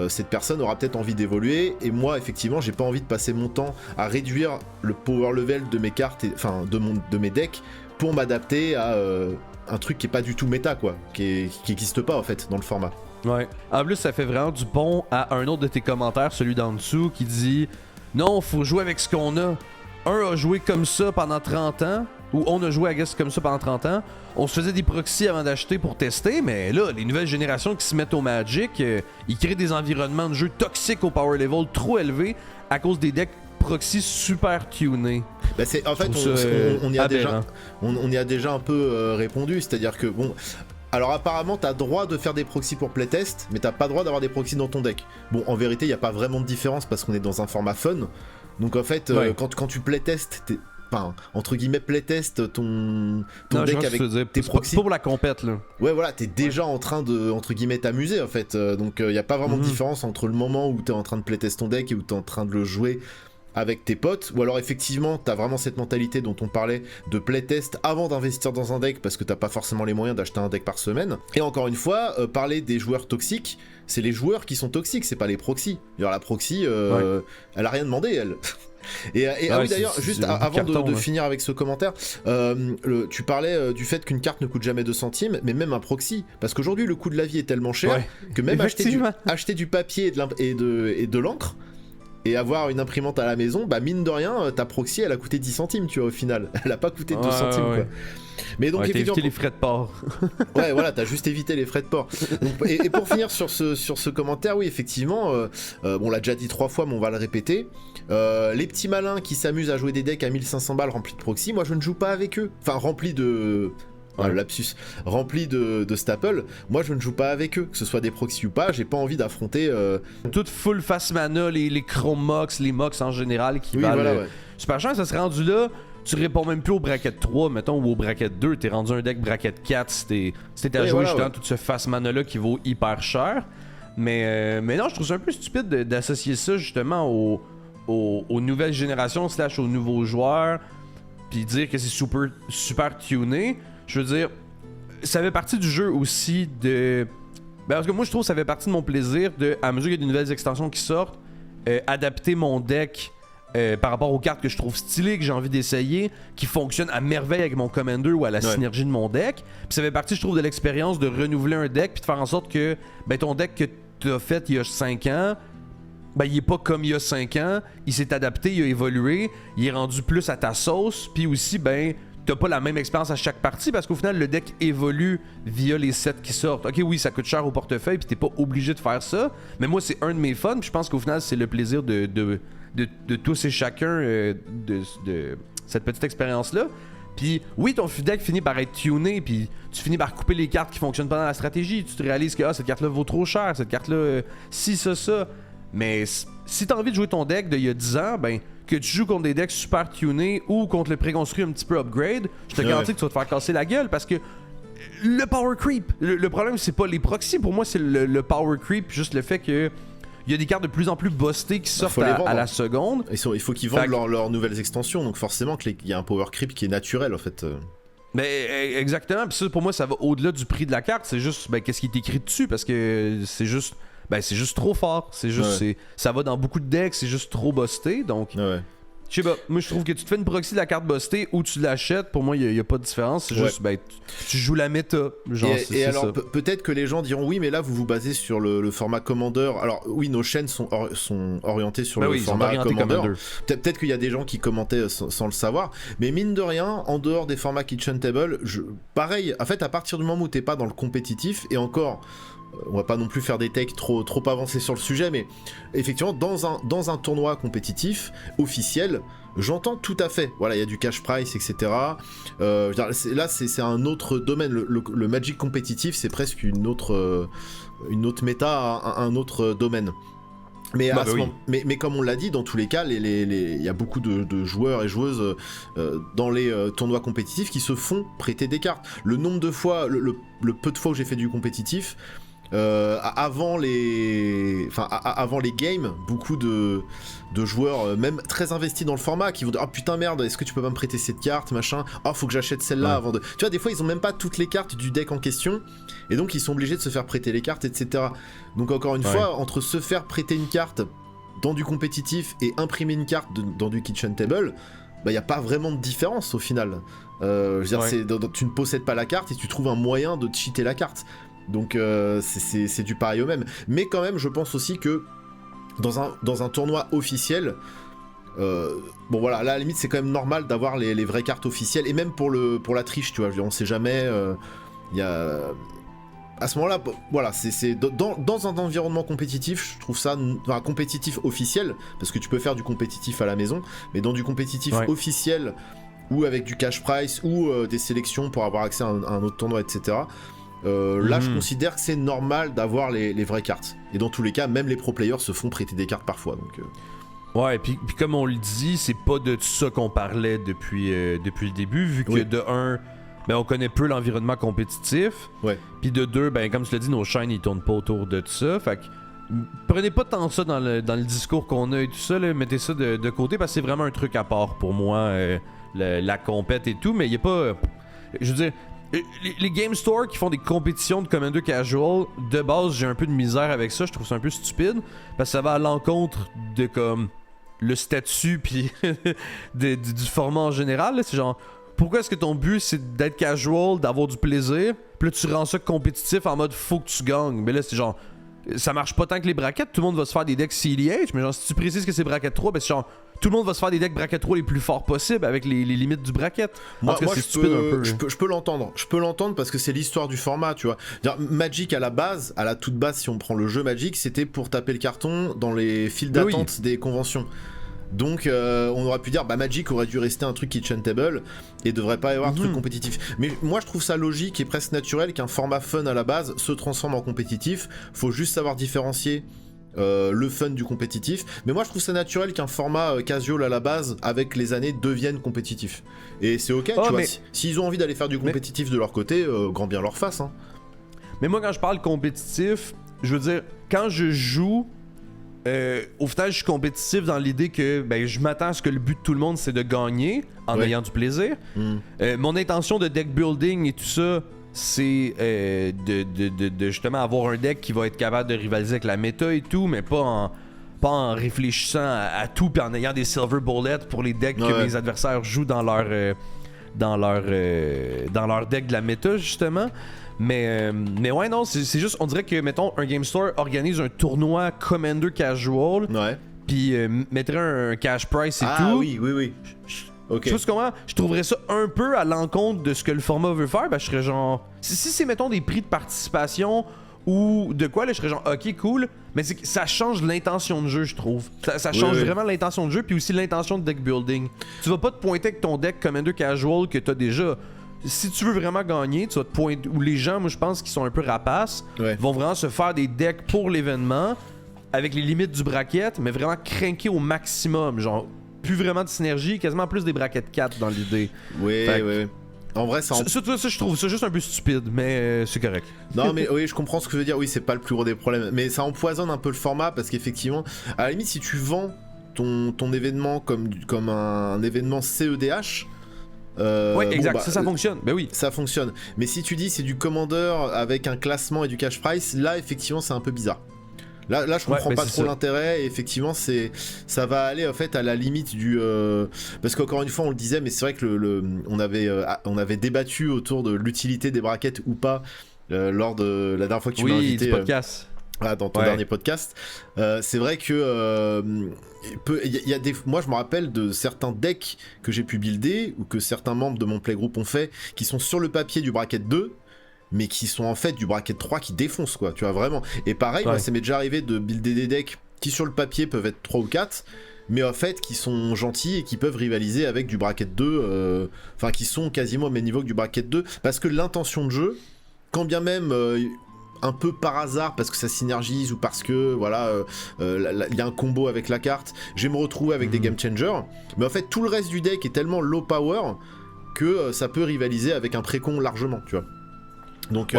cette personne aura peut-être envie d'évoluer, et moi effectivement j'ai pas envie de passer mon temps à réduire le power level de mes cartes, de mes decks, pour m'adapter à un truc qui est pas du tout méta, quoi, qui existe pas en fait dans le format. Ouais. En plus, ça fait vraiment du bon à un autre de tes commentaires, celui d'en dessous, qui dit non, faut jouer avec ce qu'on a. Un a joué comme ça pendant 30 ans, ou on a joué à guess comme ça pendant 30 ans. On se faisait des proxys avant d'acheter pour tester, mais là, les nouvelles générations qui se mettent au Magic, ils créent des environnements de jeu toxiques au power level trop élevé à cause des decks proxy super tunés. Bah en fait, on y a déjà un peu répondu, c'est-à-dire que bon. Alors apparemment t'as droit de faire des proxys pour playtest, mais t'as pas droit d'avoir des proxys dans ton deck. Bon, en vérité il y a pas vraiment de différence parce qu'on est dans un format fun. Donc en fait, quand tu playtest, enfin, entre guillemets playtest ton deck avec tes proxys pour la compète là. Ouais, voilà, t'es déjà en train de, entre guillemets, t'amuser en fait. Donc y a pas vraiment de différence entre le moment où t'es en train de playtest ton deck et où t'es en train de le jouer avec tes potes, ou alors effectivement t'as vraiment cette mentalité dont on parlait de playtest avant d'investir dans un deck parce que t'as pas forcément les moyens d'acheter un deck par semaine. Et encore une fois, parler des joueurs toxiques, c'est les joueurs qui sont toxiques, c'est pas les proxys. D'ailleurs la proxy, elle a rien demandé, elle. Et oui, d'ailleurs, juste avant de finir avec ce commentaire, tu parlais du fait qu'une carte ne coûte jamais 2 centimes, mais même un proxy, parce qu'aujourd'hui le coût de la vie est tellement cher que même acheter du papier et de l'encre et avoir une imprimante à la maison, bah mine de rien, ta proxy elle a coûté 10 centimes, tu vois, au final. Elle a pas coûté 2 centimes, quoi. Mais donc, t'as évité les frais de port. Ouais, voilà, t'as juste évité les frais de port. Donc, et pour finir sur ce commentaire, oui, effectivement, on l'a déjà dit 3 fois, mais on va le répéter. Les petits malins qui s'amusent à jouer des decks à 1500 balles remplis de proxy, moi je ne joue pas avec eux. Enfin, remplis de... le lapsus, rempli de staples, moi je ne joue pas avec eux, que ce soit des proxys ou pas, j'ai pas envie d'affronter... Toute full face mana, les chrome mox, les mox en général qui valent super cher, ça serait rendu là, tu réponds même plus au bracket 3, mettons, ou au bracket 2, t'es rendu un deck bracket 4 si t'es à jouer justement tout ce face mana là qui vaut hyper cher, mais non, je trouve ça un peu stupide d'associer ça justement aux nouvelles générations / aux nouveaux joueurs, puis dire que c'est super tuné. je veux dire, ça fait partie du jeu aussi de... Ben, parce que moi, je trouve que ça fait partie de mon plaisir de, à mesure qu'il y a de nouvelles extensions qui sortent, adapter mon deck par rapport aux cartes que je trouve stylées, que j'ai envie d'essayer, qui fonctionnent à merveille avec mon Commander ou à la synergie de mon deck. Puis ça fait partie, je trouve, de l'expérience de renouveler un deck puis de faire en sorte que ben, ton deck que tu as fait il y a 5 ans, ben, il est pas comme il y a 5 ans, il s'est adapté, il a évolué, il est rendu plus à ta sauce, puis aussi, ben, t'as pas la même expérience à chaque partie parce qu'au final, le deck évolue via les sets qui sortent. Ok, oui, ça coûte cher au portefeuille, puis t'es pas obligé de faire ça, mais moi, c'est un de mes fun, puis je pense qu'au final, c'est le plaisir de tous et chacun de cette petite expérience-là. Puis oui, ton deck finit par être tuné, puis tu finis par couper les cartes qui fonctionnent pas dans la stratégie. Tu te réalises que cette carte-là vaut trop cher, cette carte-là, si, ça. Mais si t'as envie de jouer ton deck d'il y a 10 ans, ben que tu joues contre des decks super tunés ou contre le préconstruit un petit peu upgrade, je te garantis que tu vas te faire casser la gueule parce que le power creep, le problème c'est pas les proxys, pour moi c'est le power creep, juste le fait que il y a des cartes de plus en plus bustées qui sortent à la seconde. Il faut qu'ils vendent leurs nouvelles extensions, donc forcément qu'il y a un power creep qui est naturel en fait. Mais exactement, puis ça pour moi ça va au-delà du prix de la carte, c'est juste qu'est-ce qui est écrit dessus parce que c'est juste trop fort, c'est juste ça va dans beaucoup de decks, c'est juste trop busté, donc je sais pas, moi je trouve que tu te fais une proxy de la carte bustée ou tu l'achètes, pour moi il y a pas de différence, c'est juste tu joues la méta, genre et alors peut-être que les gens diront oui mais là vous vous basez sur le format Commander. Alors oui, nos chaînes sont orientées sur le format Commander. Peut-être qu'il y a des gens qui commentaient sans le savoir, mais mine de rien, en dehors des formats Kitchen Table, pareil, en fait à partir du moment où t'es pas dans le compétitif, et encore on va pas non plus faire des takes trop avancés sur le sujet, mais effectivement dans un tournoi compétitif officiel, j'entends tout à fait, voilà, il y a du cash price, etc. Là c'est un autre domaine, le Magic compétitif c'est presque une autre méta, un autre domaine. Mais, mais comme on l'a dit, dans tous les cas, il y a beaucoup de joueurs et joueuses dans les tournois compétitifs qui se font prêter des cartes. Le nombre de fois, le peu de fois où j'ai fait du compétitif, avant les games, beaucoup de joueurs même très investis dans le format qui vont dire oh putain merde, est-ce que tu peux pas me prêter cette carte machin, oh faut que j'achète celle-là avant de... Tu vois, des fois ils ont même pas toutes les cartes du deck en question et donc ils sont obligés de se faire prêter les cartes, etc. Donc encore une fois, entre se faire prêter une carte dans du compétitif et imprimer une carte dans du Kitchen Table, bah y a pas vraiment de différence au final. Je veux dire, tu ne possèdes pas la carte et tu trouves un moyen de cheater la carte. Donc c'est du pareil au même. Mais quand même, je pense aussi que dans un tournoi officiel, bon voilà, là à la limite c'est quand même normal d'avoir les vraies cartes officielles. Et même pour la triche, tu vois, on sait jamais. Il y a... À ce moment-là, voilà, c'est dans un environnement compétitif, je trouve ça, enfin compétitif officiel, parce que tu peux faire du compétitif à la maison, mais dans du compétitif officiel, ou avec du cash price, ou des sélections pour avoir accès à un autre tournoi, etc. Là je considère que c'est normal d'avoir les vraies cartes, et dans tous les cas même les pro players se font prêter des cartes parfois, donc ouais, et puis comme on le dit, c'est pas de ça qu'on parlait depuis le début, vu que de un, on connaît peu l'environnement compétitif, puis de deux, comme tu l'as dit, nos chaînes ils tournent pas autour de ça, fait que prenez pas tant ça dans le discours qu'on a et tout ça, là, mettez ça de côté parce que c'est vraiment un truc à part pour moi, la compète et tout, mais il y a pas, je veux dire, les game stores qui font des compétitions de Commander casual, de base j'ai un peu de misère avec ça, je trouve ça un peu stupide parce que ça va à l'encontre de comme le statut puis du format en général, là. C'est genre pourquoi est-ce que ton but c'est d'être casual, d'avoir du plaisir, puis là tu rends ça compétitif en mode faut que tu gagnes, mais là c'est genre ça marche pas tant que les brackets, tout le monde va se faire des decks CEDH, mais genre si tu précises que c'est bracket 3, c'est genre tout le monde va se faire des decks bracket 3 les plus forts possibles avec les limites du bracket. Moi c'est stupide un peu. Je peux l'entendre parce que c'est l'histoire du format, tu vois. Magic à la toute base, si on prend le jeu Magic, c'était pour taper le carton dans les files d'attente des conventions. Donc on aurait pu dire Magic aurait dû rester un truc Kitchen Table et devrait pas y avoir de truc compétitif. Mais moi je trouve ça logique et presque naturel qu'un format fun à la base se transforme en compétitif. Faut juste savoir différencier le fun du compétitif, mais moi je trouve ça naturel qu'un format casual à la base avec les années devienne compétitif, et c'est ok, tu vois, s'ils ont envie d'aller faire du compétitif de leur côté, grand bien leur face, hein. Mais moi quand je parle compétitif, je veux dire quand je joue au final, je suis compétitif dans l'idée que je m'attends à ce que le but de tout le monde, c'est de gagner en ayant du plaisir. Mon intention de deck building et tout ça, c'est de justement avoir un deck qui va être capable de rivaliser avec la méta et tout, mais pas en réfléchissant à tout puis en ayant des silver bullets pour les decks que mes adversaires jouent dans leur deck de la méta, justement. Mais ouais, non, c'est juste, on dirait que, mettons, un Game Store organise un tournoi Commander Casual, puis mettrait un cash price et tout. Ah oui. Okay. Je sais comment, je trouverais ça un peu à l'encontre de ce que le format veut faire. Je serais genre, si c'est, mettons, des prix de participation ou de quoi, là, je serais genre, ok, cool. Mais ça change l'intention de jeu, je trouve. Ça change vraiment l'intention de jeu, puis aussi l'intention de deck building. Tu vas pas te pointer avec ton deck Commander Casual que t'as déjà. Si tu veux vraiment gagner, tu vas te pointer. Ou les gens, moi je pense qu'ils sont un peu rapaces, vont vraiment se faire des decks pour l'événement, avec les limites du bracket, mais vraiment cranker au maximum. Genre, plus vraiment de synergie, quasiment plus des brackets 4 dans l'idée. Oui. En vrai, ça, je trouve ça juste un peu stupide, mais c'est correct. Non, mais oui, je comprends ce que tu veux dire. Oui, c'est pas le plus gros des problèmes. Mais ça empoisonne un peu le format parce qu'effectivement, à la limite, si tu vends ton événement comme un événement CEDH. Exact, ça fonctionne. Ben oui. Ça fonctionne. Mais si tu dis c'est du Commander avec un classement et du cash price, là, effectivement, c'est un peu bizarre. Là, je comprends pas trop l'intérêt. Et effectivement, ça va aller en fait à la limite du. Parce qu'encore une fois, on le disait, mais c'est vrai que on avait débattu autour de l'utilité des brackets ou pas lors de la dernière fois que tu m'as invité. Du podcast. Dans ton dernier podcast. C'est vrai que moi je me rappelle de certains decks que j'ai pu builder ou que certains membres de mon playgroup ont fait qui sont sur le papier du bracket 2 mais qui sont en fait du bracket 3 qui défoncent quoi, tu vois, vraiment. Et pareil, moi ça m'est déjà arrivé de builder des decks qui sur le papier peuvent être 3 ou 4 mais en fait qui sont gentils et qui peuvent rivaliser avec du bracket 2, enfin qui sont quasiment au même niveau que du bracket 2 parce que l'intention de jeu, quand bien même un peu par hasard parce que ça synergise ou parce que voilà il y a un combo avec la carte, je vais me retrouver avec des game changers, mais en fait tout le reste du deck est tellement low power que ça peut rivaliser avec un précon largement, tu vois. Donc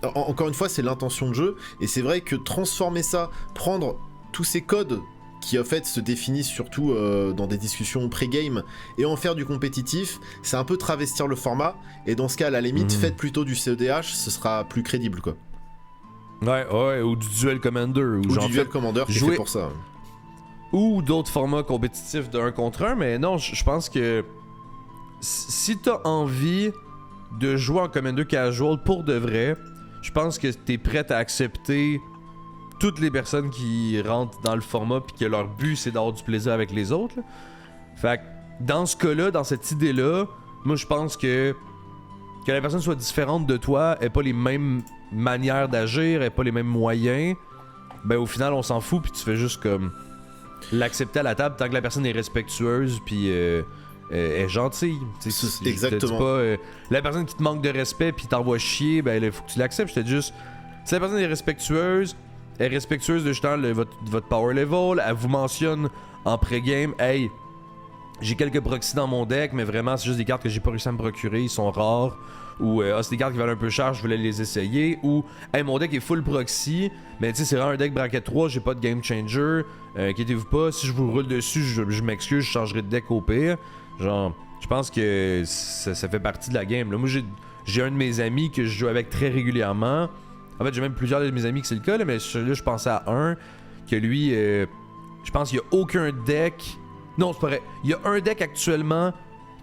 encore une fois c'est l'intention de jeu et c'est vrai que transformer ça, prendre tous ces codes qui en fait se définissent surtout dans des discussions pré-game et en faire du compétitif, c'est un peu travestir le format et dans ce cas à la limite faites plutôt du CEDH, ce sera plus crédible quoi. Ouais, ou du Duel Commander ou du Duel Commander qui est fait pour ça. Ou d'autres formats compétitifs de 1 contre 1, mais non, je pense que si t'as envie de jouer en Commander Casual pour de vrai, je pense que t'es prêt à accepter toutes les personnes qui rentrent dans le format puis que leur but c'est d'avoir du plaisir avec les autres là. Fait que dans ce cas-là, dans cette idée-là, moi je pense que la personne soit différente de toi, ait pas les mêmes manières d'agir, ait pas les mêmes moyens, ben au final on s'en fout puis tu fais juste comme l'accepter à la table tant que la personne est respectueuse puis est gentille. Exactement. Pas, la personne qui te manque de respect puis t'envoie chier, ben il faut que tu l'acceptes. Je te dis juste, si la personne est respectueuse de justement votre power level, elle vous mentionne en pré-game, hey, j'ai quelques proxys dans mon deck, mais vraiment c'est juste des cartes que j'ai pas réussi à me procurer, ils sont rares, ou c'est des cartes qui valent un peu cher, je voulais les essayer, ou hey, mon deck est full proxy, mais tu sais c'est vraiment un deck bracket 3, j'ai pas de game changer, inquiétez-vous pas, si je vous roule dessus, je m'excuse, je changerai de deck au pire. Genre, je pense que ça fait partie de la game là. Moi j'ai un de mes amis que je joue avec très régulièrement. En fait, j'ai même plusieurs de mes amis que c'est le cas, là, mais là, je pensais à un que lui, je pense qu'il n'y a aucun deck. Non, c'est pas vrai. Il y a un deck actuellement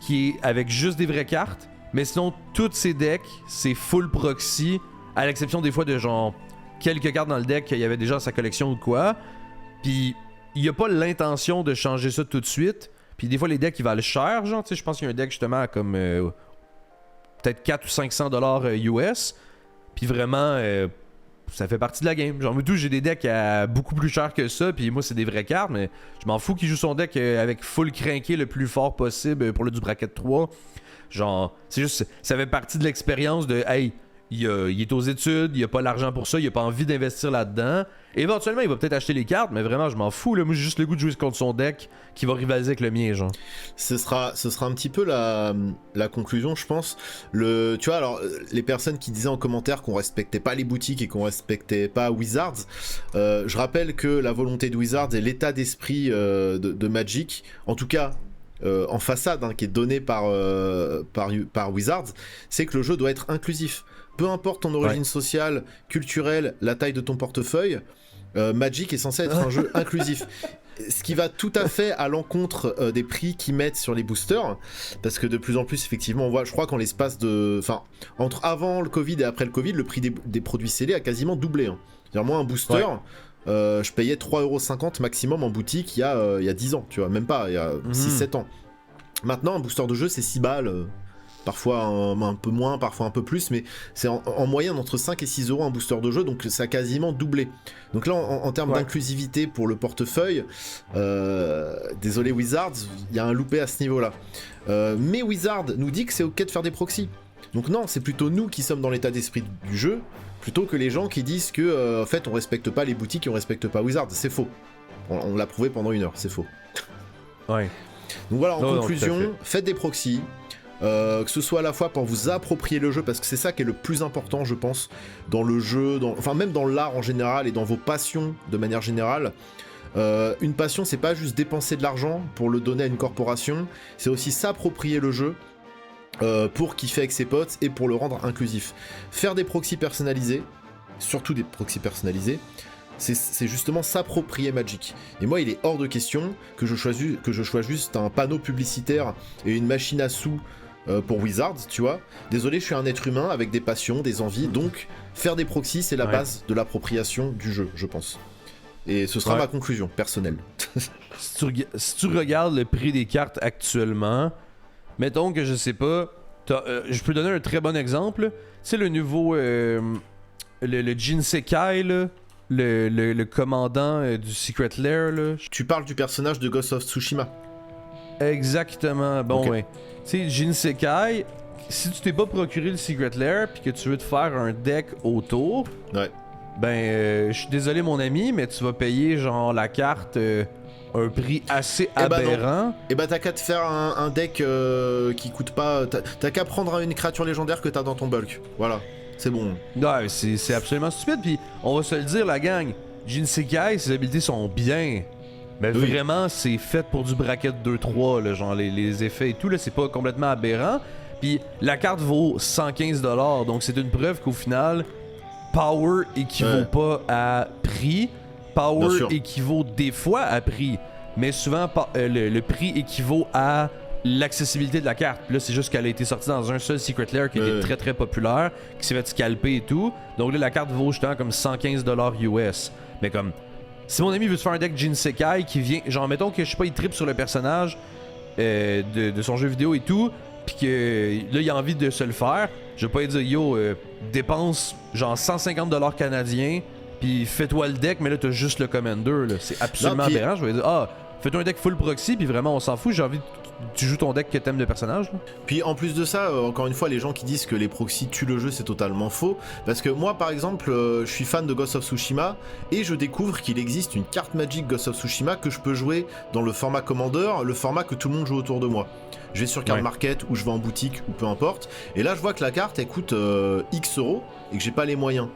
qui est avec juste des vraies cartes, mais sinon, tous ces decks, c'est full proxy, à l'exception des fois de genre quelques cartes dans le deck qu'il y avait déjà dans sa collection ou quoi. Puis, il n'y a pas l'intention de changer ça tout de suite. Puis, des fois, les decks, ils valent cher, genre, tu sais, je pense qu'il y a un deck justement comme peut-être 400 ou 500$ US. Puis vraiment, ça fait partie de la game. Genre, tout, j'ai des decks à beaucoup plus cher que ça, puis moi, c'est des vraies cartes, mais je m'en fous qu'il joue son deck avec full cranké le plus fort possible pour le du bracket 3. Genre, c'est juste, ça fait partie de l'expérience de, hey, il est aux études, il a pas l'argent pour ça, il a pas envie d'investir là-dedans. Éventuellement, il va peut-être acheter les cartes, mais vraiment, je m'en fous. Là. Moi, j'ai juste le goût de jouer contre son deck qui va rivaliser avec le mien, genre. Ce sera un petit peu la conclusion, je pense. Tu vois, alors, les personnes qui disaient en commentaire qu'on respectait pas les boutiques et qu'on respectait pas Wizards, je rappelle que la volonté de Wizards et l'état d'esprit de Magic, en tout cas, en façade, qui est donné par Wizards, c'est que le jeu doit être inclusif. Peu importe ton origine sociale, culturelle, la taille de ton portefeuille, Magic est censé être un jeu inclusif. Ce qui va tout à fait à l'encontre des prix qu'ils mettent sur les boosters, parce que de plus en plus, effectivement, on voit, je crois qu'en l'espace de... Enfin, entre avant le Covid et après le Covid, le prix des produits scellés a quasiment doublé. C'est-à-dire, moi, un booster... je payais 3,50€ maximum en boutique il y a 10 ans, tu vois, même pas, il y a 6-7 ans. Maintenant, un booster de jeu, c'est 6 balles, parfois un peu moins, parfois un peu plus, mais c'est en moyenne entre 5 et 6 euros un booster de jeu, donc ça a quasiment doublé. Donc là, en termes d'inclusivité pour le portefeuille, désolé Wizards, il y a un loupé à ce niveau-là. Mais Wizards nous dit que c'est ok de faire des proxys. Donc non, c'est plutôt nous qui sommes dans l'état d'esprit du jeu, plutôt que les gens qui disent que en fait on respecte pas les boutiques et on respecte pas Wizards. C'est faux. On l'a prouvé pendant 1 heure, c'est faux. Ouais. Donc voilà, en conclusion, faites des proxys. Que ce soit à la fois pour vous approprier le jeu, parce que c'est ça qui est le plus important, je pense, dans le jeu, enfin même dans l'art en général et dans vos passions de manière générale. Une passion, c'est pas juste dépenser de l'argent pour le donner à une corporation, c'est aussi s'approprier le jeu pour kiffer avec ses potes et pour le rendre inclusif. Faire des proxys personnalisés, surtout des proxys personnalisés, c'est justement s'approprier Magic. Et moi, il est hors de question que je choisisse juste un panneau publicitaire et une machine à sous pour Wizards, tu vois. Désolé, je suis un être humain avec des passions, des envies, donc faire des proxys, c'est la base de l'appropriation du jeu, je pense. Et ce sera ma conclusion personnelle. Si tu regardes le prix des cartes actuellement, mettons que je sais pas, je peux donner un très bon exemple. C'est le nouveau, le Jinsekai, là. Le commandant du Secret Lair, là. Tu parles du personnage de Ghost of Tsushima. Exactement. Bon, ouais. Tu sais, Jinsekai, si tu t'es pas procuré le Secret Lair puis que tu veux te faire un deck autour, ben, je suis désolé, mon ami, mais tu vas payer, genre, la carte un prix assez aberrant. Et bah, t'as qu'à te faire un deck qui coûte pas. T'as qu'à prendre une créature légendaire que t'as dans ton bulk. Voilà. C'est bon. Ouais, c'est absolument stupide. Puis on va se le dire, la gang, Jinsekai, ses habilités sont bien. Mais vraiment, c'est fait pour du bracket 2-3, là, genre les effets et tout, là, c'est pas complètement aberrant. Puis la carte vaut 115$, donc c'est une preuve qu'au final, Power équivaut pas à prix. Power équivaut des fois à prix. Mais souvent, le prix équivaut à l'accessibilité de la carte. Puis là, c'est juste qu'elle a été sortie dans un seul Secret Lair qui était très très populaire, qui s'est fait scalper et tout. Donc là, la carte vaut justement comme 115$ US. Mais comme, si mon ami veut se faire un deck Jinsekai qui vient, genre mettons que je sais pas, il trippe sur le personnage de son jeu vidéo et tout, puis que là, il a envie de se le faire, je vais pas lui dire yo, dépense genre 150$ canadiens, puis fais-toi le deck, mais là, t'as juste le Commander, là. C'est absolument aberrant. Je vais dire, fais-toi un deck full proxy, puis vraiment, on s'en fout, j'ai envie de... Tu joues ton deck que t'aimes de personnage là. Puis en plus de ça, encore une fois, les gens qui disent que les proxys tuent le jeu, c'est totalement faux. Parce que moi, par exemple, je suis fan de Ghost of Tsushima et je découvre qu'il existe une carte Magic Ghost of Tsushima que je peux jouer dans le format Commander, le format que tout le monde joue autour de moi. Je vais sur Card Market ou je vais en boutique ou peu importe. Et là, je vois que la carte, elle coûte X euros et que j'ai pas les moyens.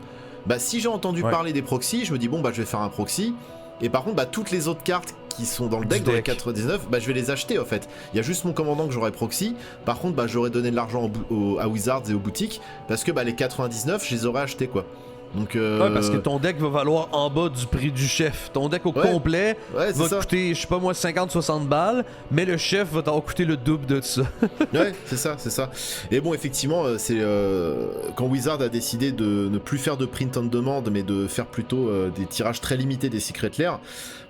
Bah, si j'ai entendu parler des proxys, je me dis bon, bah, je vais faire un proxy. Et par contre, bah, toutes les autres cartes qui sont dans le deck, dans les 99, bah, je vais les acheter en fait. Il y a juste mon commandant que j'aurais proxy. Par contre, bah, j'aurais donné de l'argent à Wizards et aux boutiques parce que bah, les 99, je les aurais achetés quoi. Donc, parce que ton deck va valoir en bas du prix du chef. Ton deck au complet va coûter, je sais pas moi, 50-60 balles, mais le chef va t'en coûter le double de ça. Ouais, c'est ça. Et bon, effectivement, c'est quand Wizard a décidé de ne plus faire de print on demand, mais de faire plutôt des tirages très limités des Secret Lair,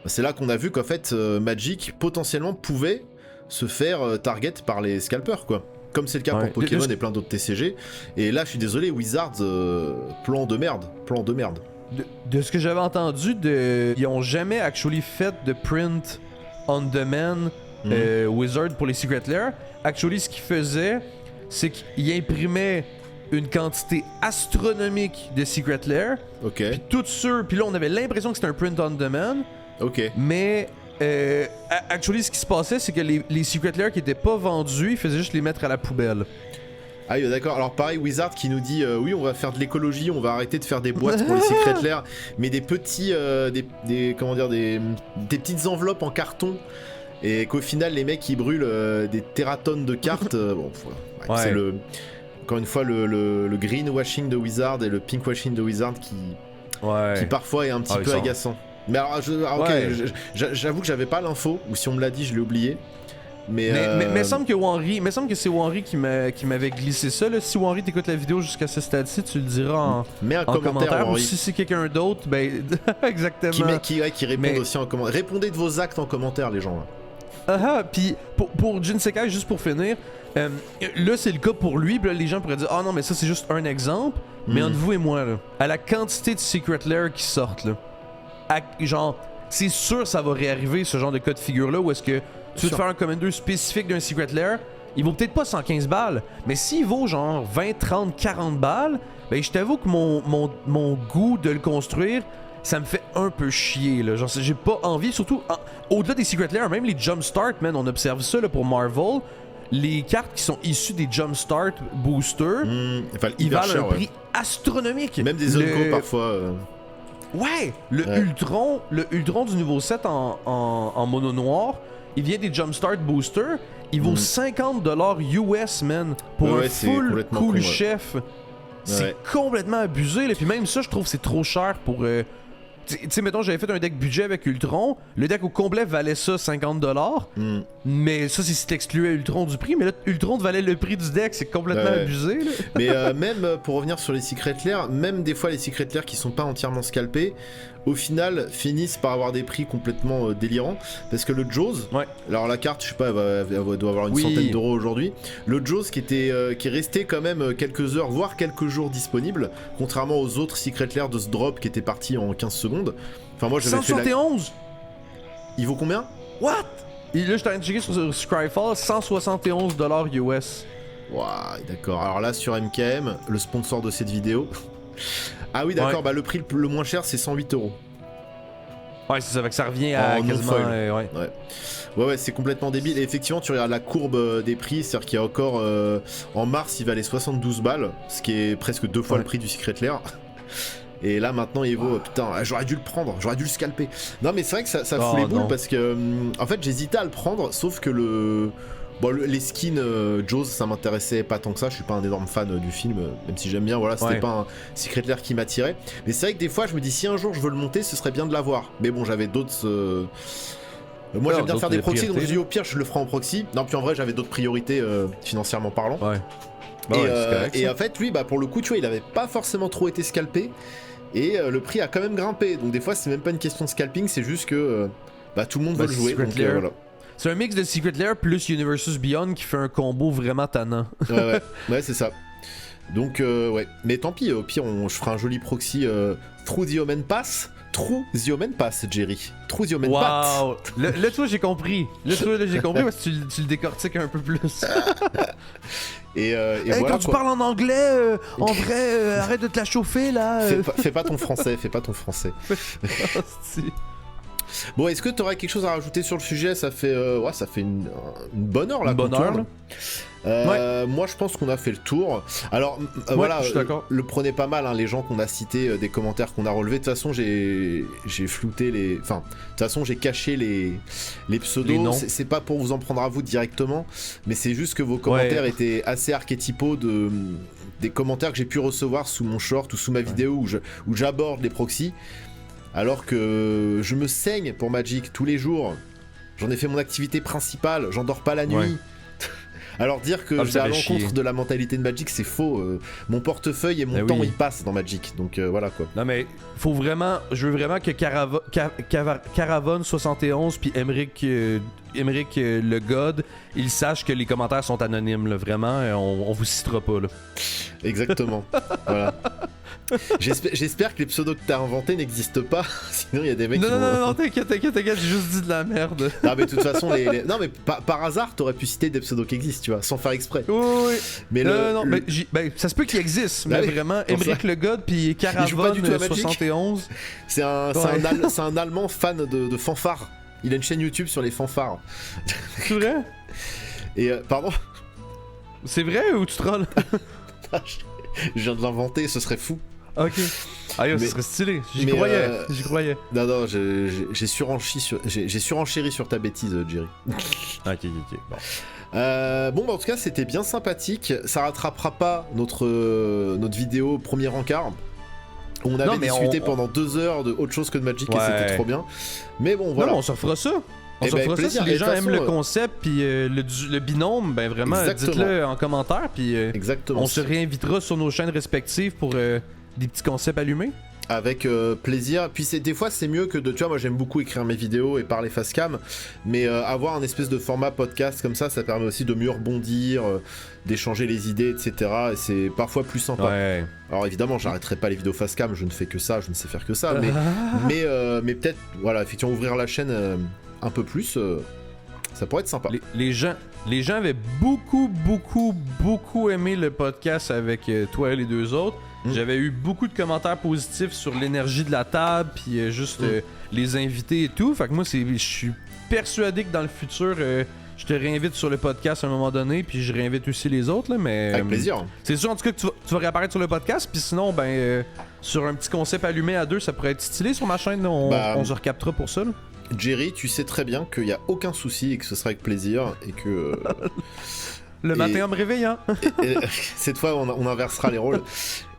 c'est là qu'on a vu qu'en fait, Magic potentiellement pouvait se faire target par les scalpers, quoi. Comme c'est le cas pour Pokémon et plein d'autres TCG. Et là, je suis désolé, Wizards, plan de merde. De ce que j'avais entendu, ils ont jamais actually fait de print on demand Wizard pour les Secret Lair. Actually, ce qu'ils faisaient, c'est qu'ils imprimaient une quantité astronomique de Secret Lair. Ok. Puis tout sûr, puis là on avait l'impression que c'était un print on demand. Ok. Mais actually, ce qui se passait, c'est que les Secret Lair qui étaient pas vendus, ils faisaient juste les mettre à la poubelle. Ah d'accord, alors pareil, Wizard qui nous dit oui, on va faire de l'écologie, on va arrêter de faire des boîtes pour les Secret Lair, mais des petits des petites enveloppes en carton, et qu'au final les mecs ils brûlent des tératonnes de cartes. Bon, voilà. Ouais. C'est encore une fois le greenwashing de Wizard et le pinkwashing de Wizard qui parfois est un petit peu agaçant. Mais alors, j'avoue que j'avais pas l'info, ou si on me l'a dit, je l'ai oublié. Mais semble que c'est Wanry qui m'avait glissé ça. Là. Si Wanry t'écoute la vidéo jusqu'à ce stade-ci, tu le diras en commentaire. Ou si c'est quelqu'un d'autre, ben exactement. Qui répond aussi en commentaire. Répondez de vos actes en commentaire, les gens. Puis pour Jinsekai, juste pour finir, là c'est le cas pour lui. Puis là, les gens pourraient dire non, mais ça c'est juste un exemple. Mais entre vous et moi, là, à la quantité de Secret Lair qui sortent, là, genre, c'est sûr ça va réarriver ce genre de cas de figure-là où est-ce que tu veux te faire un commander spécifique d'un Secret Lair, il vaut peut-être pas 115 balles, mais s'il vaut genre 20, 30, 40 balles, ben je t'avoue que mon goût de le construire, ça me fait un peu chier, là. Genre, j'ai pas envie, surtout au-delà des Secret Lair, même les Jumpstart, man, on observe ça là, pour Marvel. Les cartes qui sont issues des Jumpstart boosters, ils valent un prix astronomique. Même des Zonko parfois. Ouais, le Ultron du nouveau set en mono noir, il vient des Jumpstart Booster. Il vaut 50$ US, man, pour un full cool chef. C'est complètement abusé, là. Puis même ça, je trouve que c'est trop cher pour... Tu sais, mettons, j'avais fait un deck budget avec Ultron. Le deck au complet valait ça 50$. Mais ça, c'est si t'excluais Ultron du prix. Mais là, Ultron valait le prix du deck. C'est complètement abusé, là. Mais même pour revenir sur les Secret Lair, même des fois les Secret Lair qui sont pas entièrement scalpés, au final finissent par avoir des prix complètement délirants, parce que le Jaws, alors la carte je sais pas, elle doit avoir une centaine d'euros aujourd'hui, le Jaws qui est resté quand même quelques heures voire quelques jours disponible, contrairement aux autres Secret Lair de ce drop qui était parti en 15 secondes. Enfin moi j'avais 171 Il vaut combien? What? Et là je t'ai checké sur Scryfall, 171$ US. Waouh, d'accord. Alors là sur MKM, le sponsor de cette vidéo. Ah oui d'accord, bah le prix le moins cher c'est 108€. Ouais c'est ça, fait que ça revient à quasiment... Ouais, c'est complètement débile. Et effectivement tu regardes la courbe des prix, c'est-à-dire qu'il y a encore... en mars il valait 72 balles, ce qui est presque 2 fois le prix du Secret Lair. Et là maintenant il vaut... Putain, j'aurais dû le prendre, j'aurais dû le scalper. Non mais c'est vrai que ça fout les boules parce que... en fait j'hésitais à le prendre, sauf que les skins Jaws ça m'intéressait pas tant que ça, je suis pas un énorme fan du film, même si j'aime bien, voilà, c'était pas un Secret Lair qui m'attirait. Mais c'est vrai que des fois je me dis si un jour je veux le monter, ce serait bien de l'avoir. Mais bon, j'avais d'autres... Moi j'aime bien faire des proxys, donc je dis au pire je le ferai en proxy. Non, puis en vrai j'avais d'autres priorités financièrement parlant. Et en fait lui, pour le coup, tu vois, il avait pas forcément trop été scalpé. Et le prix a quand même grimpé. Donc des fois c'est même pas une question de scalping, c'est juste que tout le monde veut le jouer. Donc, voilà. C'est un mix de Secret Lair plus Universus Beyond qui fait un combo vraiment tannant. Ouais, c'est ça. Donc, mais tant pis, au pire, je ferai un joli proxy Through the Omen Pass. Through the Omen Pass, Jerry. Through the Omen Pass. Wow! Là, toi, j'ai compris. Là, j'ai compris parce que tu le décortiques un peu plus. Et voilà, quand tu parles en anglais, en vrai, arrête de te la chauffer, là. Fais pas ton français, Bon, est-ce que tu aurais quelque chose à rajouter sur le sujet? Ça fait une bonne heure là. Une bonne heure là. Moi je pense qu'on a fait le tour. Alors voilà, le prenez pas mal, les gens qu'on a cités, des commentaires qu'on a relevés. De toute façon j'ai flouté les... Enfin, de toute façon j'ai caché les pseudos. C'est pas pour vous en prendre à vous directement, mais c'est juste que vos commentaires étaient assez archétypaux des commentaires que j'ai pu recevoir sous mon short ou sous ma vidéo où j'aborde les proxys. Alors que je me saigne pour Magic tous les jours. J'en ai fait mon activité principale, j'en dors pas la nuit. Alors dire que j'ai à l'encontre de la mentalité de Magic, c'est faux. Mon portefeuille et mon temps ils passent dans Magic, donc voilà quoi. Non mais je veux vraiment que Caravon 71 puis Emmerich le God, ils sachent que les commentaires sont anonymes là, vraiment, on vous citera pas là. Exactement. Voilà. J'espère que les pseudos que t'as inventés n'existent pas, sinon il y a des mecs qui vont... Non, t'inquiète, j'ai juste dit de la merde. Non mais de toute façon, non mais par hasard, t'aurais pu citer des pseudos qui existent, tu vois, sans faire exprès. Oui. Mais ça se peut qu'il existe, mais vraiment, Émeric Le God puis Caravane 71. C'est un Allemand fan de fanfares. Il a une chaîne YouTube sur les fanfares. C'est vrai? Et pardon? C'est vrai ou tu trolles? Je viens de l'inventer, ce serait fou. Ok. Ah yo, ce serait stylé. J'y croyais. Non, j'ai surenchéri sur ta bêtise, Jerry. Ok. Bon. En tout cas, c'était bien sympathique. Ça rattrapera pas notre vidéo premier encart. On avait discuté pendant 2 heures de autre chose que de Magic et c'était trop bien. Mais bon, voilà. Non, on se fera ça. On se fera ça si les gens aiment le concept puis le binôme, ben vraiment, dites-le en commentaire puis on se réinvitera sur nos chaînes respectives pour des petits concepts allumés. Avec plaisir. Puis des fois c'est mieux que de... Tu vois, moi j'aime beaucoup écrire mes vidéos et parler face cam, mais avoir un espèce de format podcast comme ça permet aussi de mieux rebondir, d'échanger les idées, etc. Et c'est parfois plus sympa. Ouais. Alors évidemment, j'arrêterai pas les vidéos face cam, je ne fais que ça, je ne sais faire que ça, mais peut-être, voilà, effectivement, ouvrir la chaîne un peu plus, ça pourrait être sympa. Les gens avaient beaucoup aimé le podcast avec toi et les 2 autres. J'avais eu beaucoup de commentaires positifs sur l'énergie de la table, puis juste les invités et tout. Fait que moi, je suis persuadé que dans le futur, je te réinvite sur le podcast à un moment donné, puis je réinvite aussi les autres, là, mais... Avec plaisir. C'est sûr, en tout cas, que tu vas réapparaître sur le podcast, puis sinon, sur un petit concept allumé à 2, ça pourrait être stylé sur ma chaîne, là, on se recaptera pour ça, là. Jerry, tu sais très bien qu'il n'y a aucun souci et que ce sera avec plaisir, et que... Le matin en me réveillant. Cette fois, on inversera les rôles.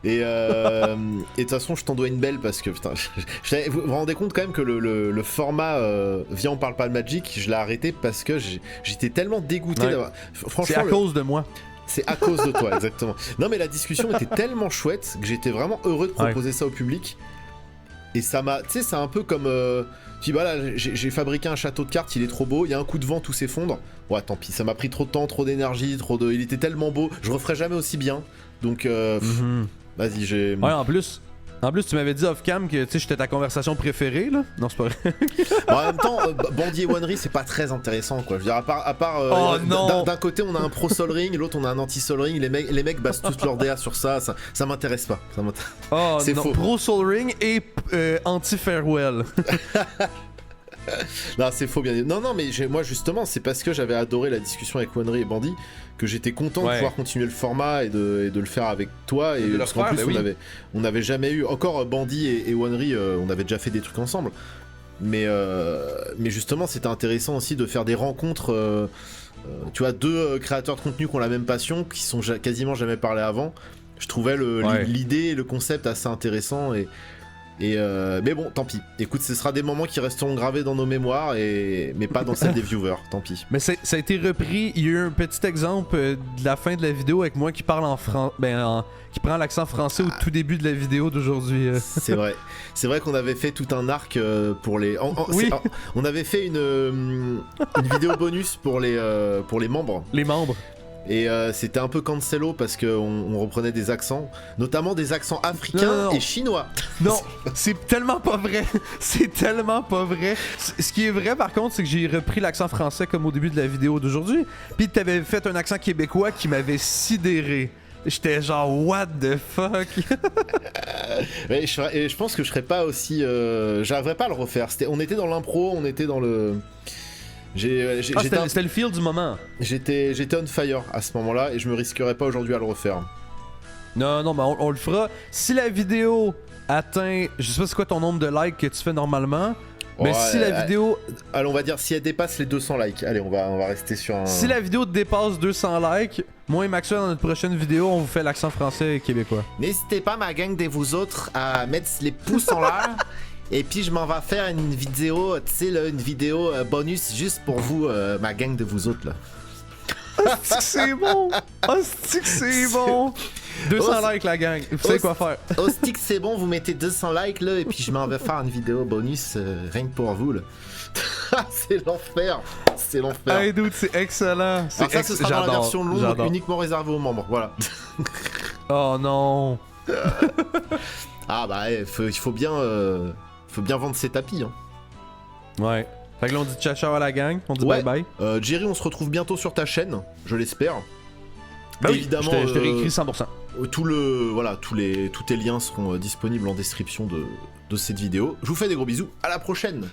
Et de toute façon, je t'en dois une belle parce que, putain, vous vous rendez compte quand même que le format Viens, on parle pas de Magic, je l'ai arrêté parce que j'étais tellement dégoûté d'avoir... Franchement, c'est à cause de moi. C'est à cause de toi, exactement. Non, mais la discussion était tellement chouette que j'étais vraiment heureux de proposer ça au public. Et ça m'a... Tu sais, c'est un peu comme... Puis voilà, j'ai fabriqué un château de cartes, il est trop beau, il y a un coup de vent, tout s'effondre. Ouais, tant pis, ça m'a pris trop de temps, trop d'énergie, il était tellement beau, je referai jamais aussi bien. Donc, vas-y, j'ai... Ouais, en plus, tu m'avais dit off-cam que j'étais ta conversation préférée, là. Non, c'est pas vrai. En même temps, Bandit et One c'est pas très intéressant, quoi. Je veux dire, à part d'un côté, on a un pro Sol Ring, l'autre, on a un anti Sol Ring. Les mecs basent toute leur DA sur ça m'intéresse pas. C'est faux. Pro Sol Ring et anti Farewell. Non, c'est faux, bien dit. Non, mais moi, justement, c'est parce que j'avais adoré la discussion avec One et Bandit que j'étais content de pouvoir continuer le format et de le faire avec toi. Et parce qu'en plus, on n'avait jamais eu. Encore Bandit et One, on avait déjà fait des trucs ensemble. Mais justement, c'était intéressant aussi de faire des rencontres. Tu vois, 2 créateurs de contenu qui ont la même passion, qui sont quasiment jamais parlé avant. Je trouvais l'idée et le concept assez intéressant mais bon, tant pis. Écoute, ce sera des moments qui resteront gravés dans nos mémoires, mais pas dans celles des viewers, tant pis. Mais ça a été repris. Il y a eu un petit exemple de la fin de la vidéo avec moi qui parle qui prend l'accent français au tout début de la vidéo d'aujourd'hui. C'est vrai qu'on avait fait tout un arc pour les... On avait fait une vidéo bonus pour les membres. Les membres. Et c'était un peu cancelo parce qu'on reprenait des accents, notamment des accents africains et chinois. Non, c'est tellement pas vrai. C'est tellement pas vrai. Ce qui est vrai par contre, c'est que j'ai repris l'accent français comme au début de la vidéo d'aujourd'hui. Puis t'avais fait un accent québécois qui m'avait sidéré. J'étais genre what the fuck. Mais je pense que je serais pas aussi... J'arriverais pas à le refaire. On était dans l'impro, on était dans le... C'était le feel du moment. J'étais on fire à ce moment-là et je me risquerais pas aujourd'hui à le refaire. Non, mais on le fera. Si la vidéo atteint, je sais pas c'est quoi ton nombre de likes que tu fais normalement, mais si la vidéo... Allez, on va dire si elle dépasse les 200 likes. Allez, on va rester sur un... Si la vidéo dépasse 200 likes, moi et Maxwell dans notre prochaine vidéo, on vous fait l'accent français et québécois. N'hésitez pas, ma gang de vous autres, à mettre les pouces en l'air. Et puis je m'en vais faire une vidéo, tu sais là, une vidéo bonus juste pour vous, ma gang de vous autres là. Hostie que c'est bon! Hostie que c'est bon! 200 likes la gang, vous savez quoi faire. Hostie que c'est bon, vous mettez 200 likes là, et puis je m'en vais faire une vidéo bonus rien que pour vous là. C'est l'enfer! C'est l'enfer! Hey dude, c'est excellent! Alors ça, ce sera dans la version longue, uniquement réservée aux membres, voilà. Oh non! Ah bah il faut bien vendre ses tapis. Hein. Ouais. Fait que là on dit ciao à la gang, on dit bye bye. Jerry, on se retrouve bientôt sur ta chaîne, je l'espère. Bah évidemment, je t'ai réécrit 100%. Tous tes liens seront disponibles en description de cette vidéo. Je vous fais des gros bisous, à la prochaine.